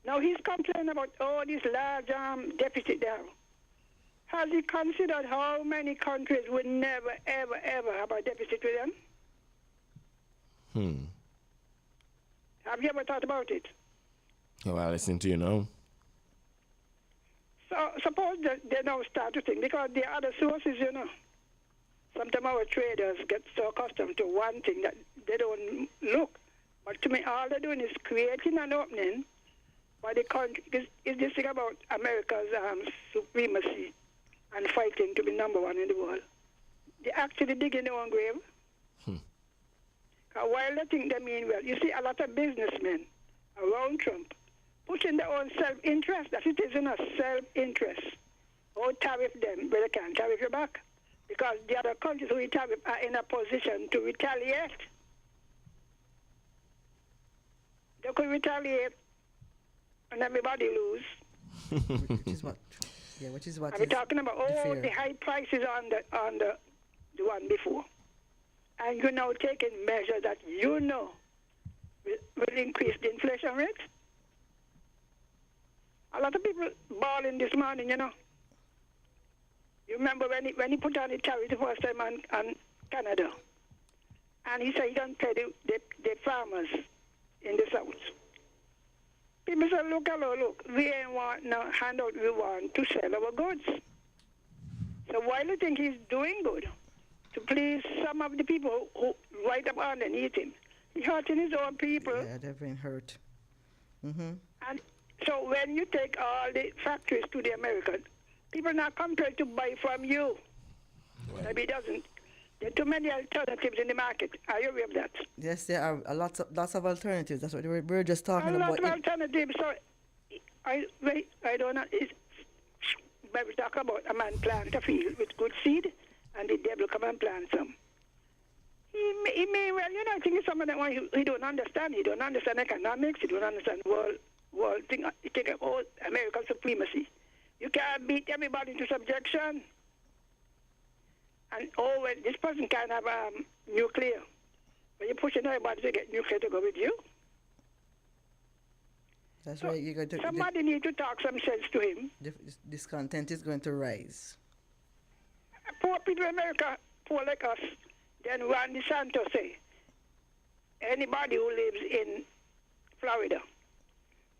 Now he's complaining about this large deficit there. Has he considered how many countries would never, ever, ever have a deficit with them? Have you ever thought about it? Oh, I listen to you now. So suppose they now start to think, because there are other sources, Sometimes our traders get so accustomed to one thing that they don't look. But to me, all they're doing is creating an opening for the country. It's this thing about America's supremacy and fighting to be number one in the world. They actually dig in their own grave. While they think they mean well, you see a lot of businessmen around Trump pushing their own self-interest. That it is in a self-interest. Or tariff them, but they can't tariff you back. Because the other countries who we tariff are in a position to retaliate. They could retaliate and everybody lose. Which is what we're talking about the high prices on the one before. And you're now taking measures that will increase the inflation rate. A lot of people bawling this morning, You remember when he put on the tariff the first time on Canada, and he said he don't pay the farmers in the South. People say, look, we ain't want no handout, we want to sell our goods. So why do you think he's doing good? To please some of the people who right up underneath him. He's hurting his own people. Yeah, they've been hurt. And so when you take all the factories to the Americans, people are not compelled to buy from you. Right. Maybe it doesn't. There are too many alternatives in the market. Are you aware of that? Yes, there are lots of alternatives. That's what we were just talking about. A lot of alternatives. So I don't know. But we talk about a man plant a field with good seed, and the devil come and plant some. He may well, I think it's someone that he don't understand. He don't understand economics. He don't understand world thing. He take about American supremacy. You can't beat everybody into subjection. And well, this person can't have nuclear. But you're pushing everybody to get nuclear to go with you. That's right. You're going to. Somebody need to talk some sense to him. Discontent is going to rise. Poor people in America, poor like us. Then Ron DeSantis say, anybody who lives in Florida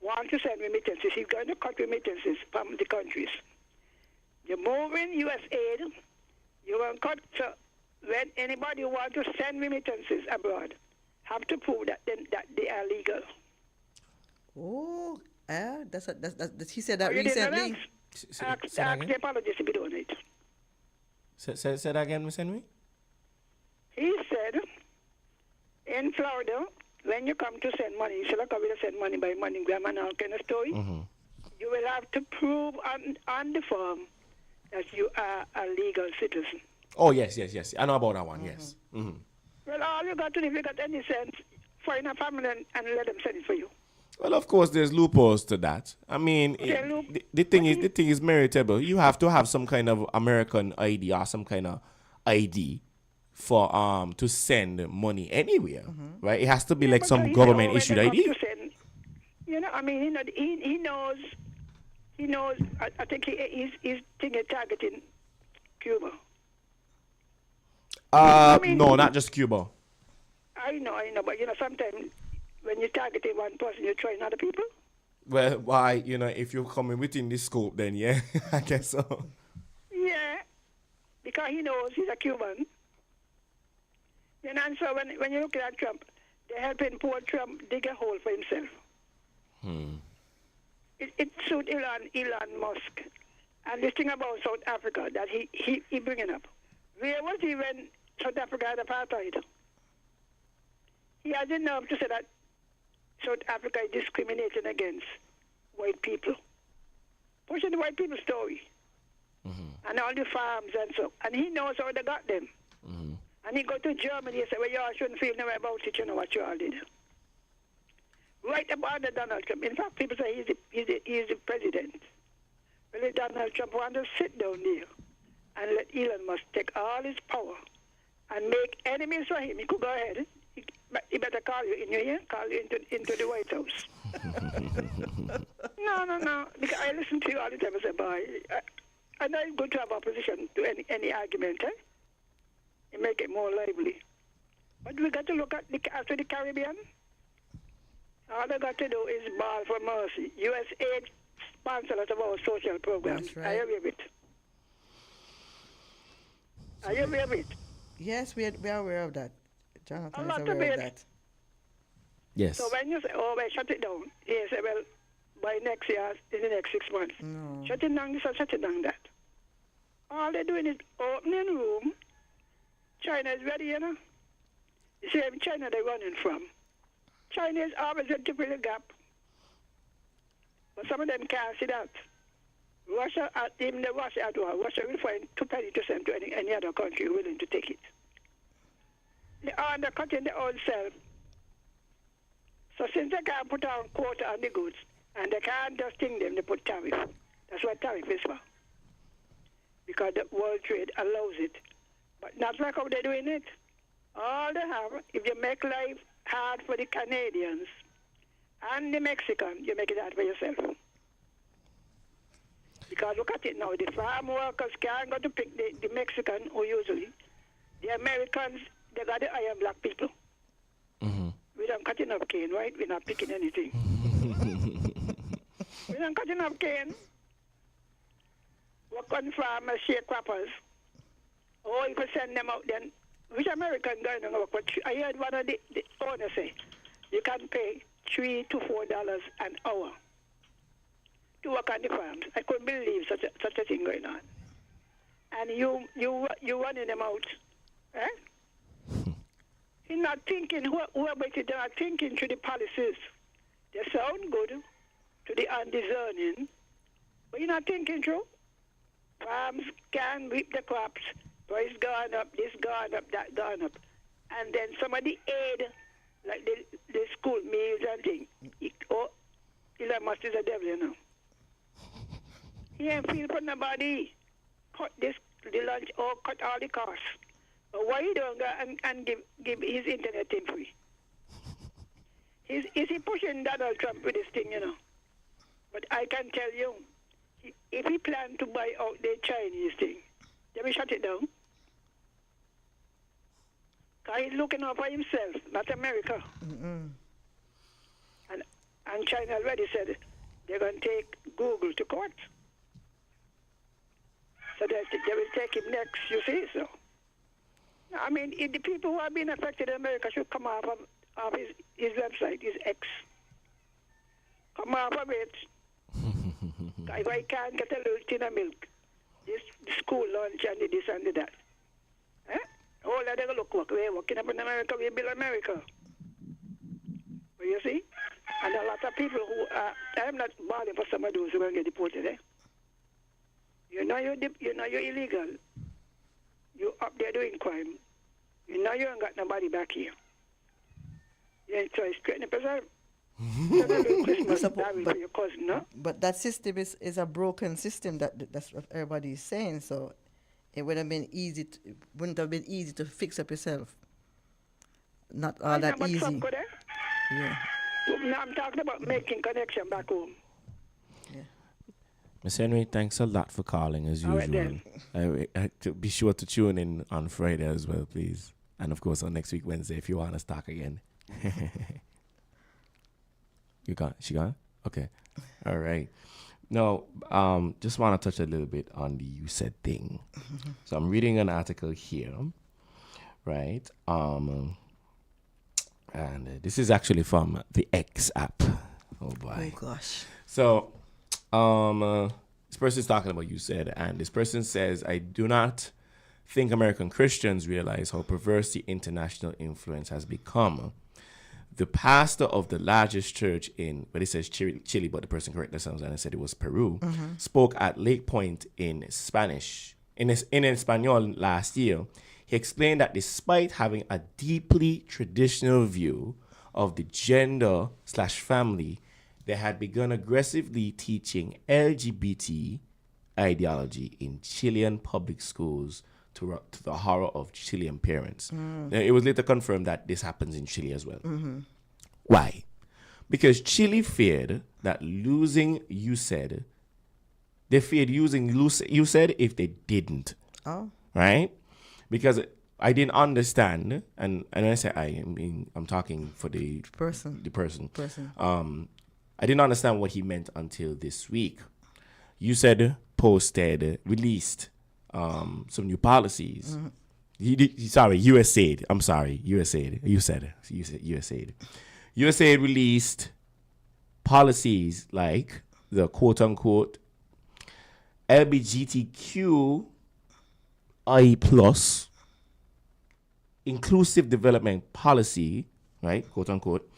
wants to send remittances, he's going to cut remittances from the countries. You're moving U.S. aid, you're going to cut. So when anybody who wants to send remittances abroad have to prove that they are legal. Oh, that's he said that recently. Ask the apologist to be doing it. Say that again, Miss Henry. He said, in Florida, when you come to send money, instead of coming to send money by MoneyGram and all kind of story, you will have to prove on the form that you are a legal citizen. Oh, yes. I know about that one, yes. Well, all you got to do, if you got any sense, find a family and let them send it for you. Well, of course, there's loopholes to that. I mean, the thing is meritable. You have to have some kind of American ID or some kind of ID for to send money anywhere, right? It has to be like some government issued ID. You know, I mean, he knows. I think he's thinking targeting Cuba. No, not just Cuba. I know, but sometimes when you're targeting one person, you're trying other people. Well, why, if you're coming within this scope, then yeah, I guess so. Yeah, because he knows he's a Cuban. And so when you look at Trump, they're helping poor Trump dig a hole for himself. It suits Elon Musk. And this thing about South Africa that he bringing up. Where was he when South Africa had apartheid? He has enough to say that South Africa is discriminating against white people. Pushing the white people's story. And all the farms and so. And he knows how they got them. And he go to Germany and say, well, y'all shouldn't feel no way about it, you know what you all did. Right about the Donald Trump. In fact, people say he's the president. Well, Donald Trump wants to sit down there and let Elon Musk take all his power and make enemies for him. He could go ahead. He better call you in your ear, call you into the White House. No. Because I listen to you all the time. I say, boy, I know it's good to have opposition to any argument, eh? You make it more lively. But we got to look at after the Caribbean. All they got to do is ball for mercy. USAID sponsor a lot of our social programs. That's right. Are you aware of it? Are you aware of it? Yes, we are aware of that. Jonathan A is lot aware of of it. that. Yes. So when you say, oh, well, shut it down, you say, well, by next year, in the next 6 months, shut it down this or shut it down that. All they're doing is opening room. China is ready, you know. You see, China they're running from. China is always ready to fill the gap. But some of them can't see that. Russia, even the Russia at war, Russia will find 2 pennies to send to any other country willing to take it. They are undercutting their own self. So since they can't put on quota on the goods, and they can't just sting them, they put tariff. That's what tariff is for. Because the world trade allows it. But not like how they're doing it. All they have, if you make life hard for the Canadians and the Mexicans, you make it hard for yourself. Because look at it now, the farm workers can't go to pick the Mexican, or usually. The Americans, they got the iron black people. We don't cut enough cane, right? We're not picking anything. We don't cut enough cane. Work on farmers, sharecroppers. Or if you send them out, then which American going to work? But I heard one of the owners say you can pay $3 to $4 an hour to work on the farms. I couldn't believe such a thing going on. And you running them out, eh? He's not thinking, whoever it is, they're not thinking through the policies. They sound good to the undiscerning, but you're not thinking through. Farms can reap the crops. Price gone up, this gone up, that gone up. And then some of the aid, like the school meals and things. Elon Musk is a devil, you know. He ain't feel for nobody. Cut the lunch or cut all the costs. But why he don't go and give his internet thing free? Is he pushing Donald Trump with this thing, you know? But I can tell you, if he planned to buy out the Chinese thing, they will shut it down. Because he's looking out for himself, not America. And China already said they're going to take Google to court. So they will take him next, you see, so. I mean, if the people who have been affected in America should come off of his website, his X. Come off of it. If I can't get a little tin of milk, the school lunch and the this and the that. Eh? All of them look, we're working up in America, we build America. you see? And a lot of people who I'm not bawling for some of those who are going to get deported, eh? You know you're illegal. You're up there doing crime. You know you ain't got nobody back here. You ain't trying to straighten up yourself. Christmas for your cousin, no? But that system is a broken system. That's what everybody is saying. So it would have been easy. Wouldn't have been easy to fix up yourself. Not all that easy. Yeah. Now I'm talking about making connection back home. Miss Henry, thanks a lot for calling as usual. Be sure to tune in on Friday as well, please. And of course on next week Wednesday if you want to talk again. You gone? She gone? Okay. All right. No, just want to touch a little bit on the you said thing. So I'm reading an article here, right? And this is actually from the X app. Oh boy. Oh gosh. So, this person's talking about you said, and this person says, I do not think American Christians realize how perverse the international influence has become. The pastor of the largest church in, but it says Chile, but the person corrected themselves and said it was Peru, spoke at Lake Point in Spanish, in Espanol last year. He explained that despite having a deeply traditional view of the gender/family, they had begun aggressively teaching LGBT ideology in Chilean public schools to the horror of Chilean parents. It was later confirmed that this happens in Chile as well. Why? Because Chile feared that losing USAID, they feared using USAID if they didn't. Oh. Right? Because I didn't understand, and I say I'm talking for the person. I didn't understand what he meant until this week. Released some new policies. USAID. I'm sorry, USAID. USAID. USAID released policies like the quote-unquote LGBTQI+ inclusive development policy, right, quote-unquote,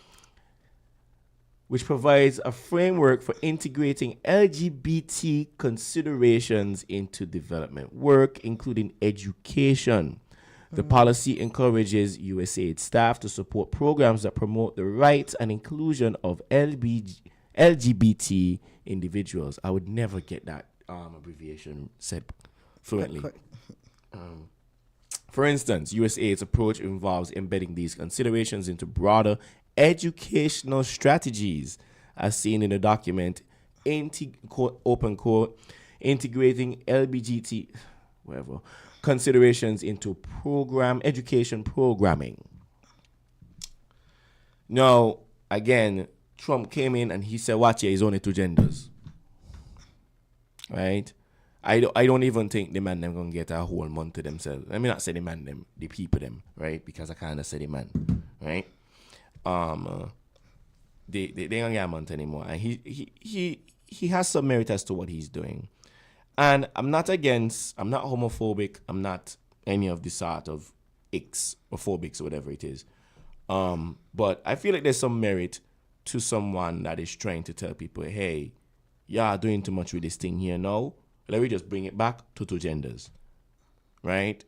which provides a framework for integrating LGBT considerations into development work, including education. The policy encourages USAID staff to support programs that promote the rights and inclusion of LGBT individuals. I would never get that abbreviation said fluently. For instance, USAID's approach involves embedding these considerations into broader educational strategies, as seen in the document, open quote, integrating LGBT, whatever, considerations into education programming. Now, again, Trump came in and he said, watch here, he's only two genders. Right? I don't even think the man them gonna get a whole month to themselves. I mean, not say the man them, the people them, right? Because I kind of say the man, right? They don't get a month anymore, and he has some merit as to what he's doing. And I'm not homophobic, I'm not any of the sort of icks or phobics or whatever it is. But I feel like there's some merit to someone that is trying to tell people, hey, you're doing too much with this thing here now. Let me just bring it back to two genders, right?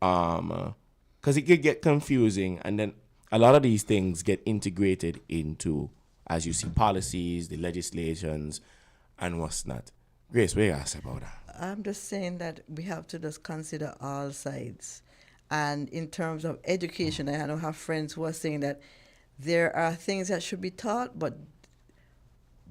Because it could get confusing, and then a lot of these things get integrated into, as you see, policies, the legislations, and what's not. Grace, what do you ask about that? I'm just saying that we have to just consider all sides. And in terms of education, I know I have friends who are saying that there are things that should be taught, but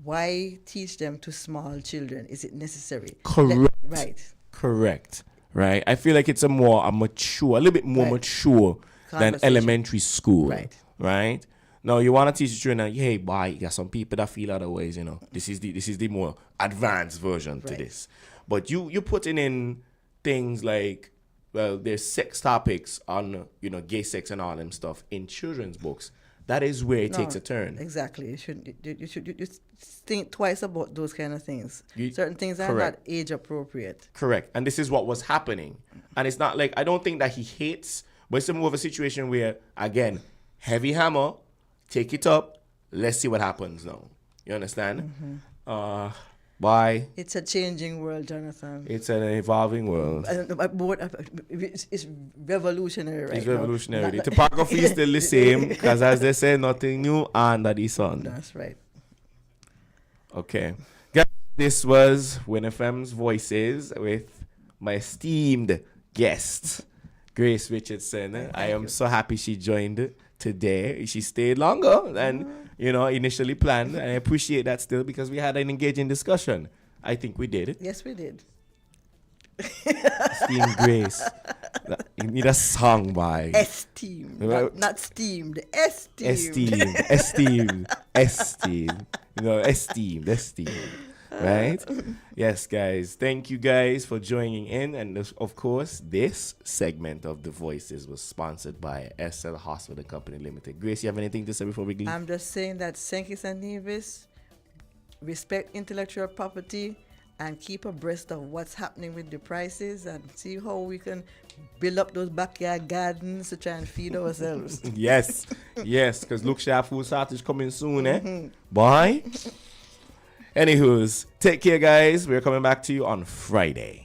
why teach them to small children? Is it necessary? Correct. Right. Correct. Right. I feel like it's a little bit more mature than elementary school. Right. Right. Now you want to teach your children, hey, boy, you got some people that feel otherwise, This is the more advanced version to this. But you putting in things like, well, there's sex topics on, gay sex and all them stuff in children's books. That is where it takes a turn. Exactly. You should think twice about those kind of things. Certain things are not age appropriate. Correct. And this is what was happening. And it's not like, I don't think that he hates, but it's more of a situation where, again, heavy hammer, take it up, let's see what happens now. You understand? Why? It's a changing world, Jonathan. It's an evolving world. It's revolutionary right It's now. revolutionary. The topography is still the same because, as they say, nothing new under the sun. That's right. Okay. Guys, this was WinFM's Voices with my esteemed guest, Grace Richardson. I am so happy she joined today. She stayed longer than initially planned, and I appreciate that still because we had an engaging discussion. I think we did. Yes, we did. Esteemed Grace. You need a song by Esteemed. Not steamed. Esteemed. Esteemed. Esteemed. Right? Yes, guys. Thank you guys for joining in. And of course, this segment of The Voices was sponsored by SL Hospital Company Limited. Grace, you have anything to say before we leave? I'm just saying that St. Kitts and Nevis respect intellectual property and keep abreast of what's happening with the prices and see how we can build up those backyard gardens to try and feed ourselves. Yes, because look, Chef Food Shortage coming soon, Bye. Anywho's, take care, guys. We're coming back to you on Friday.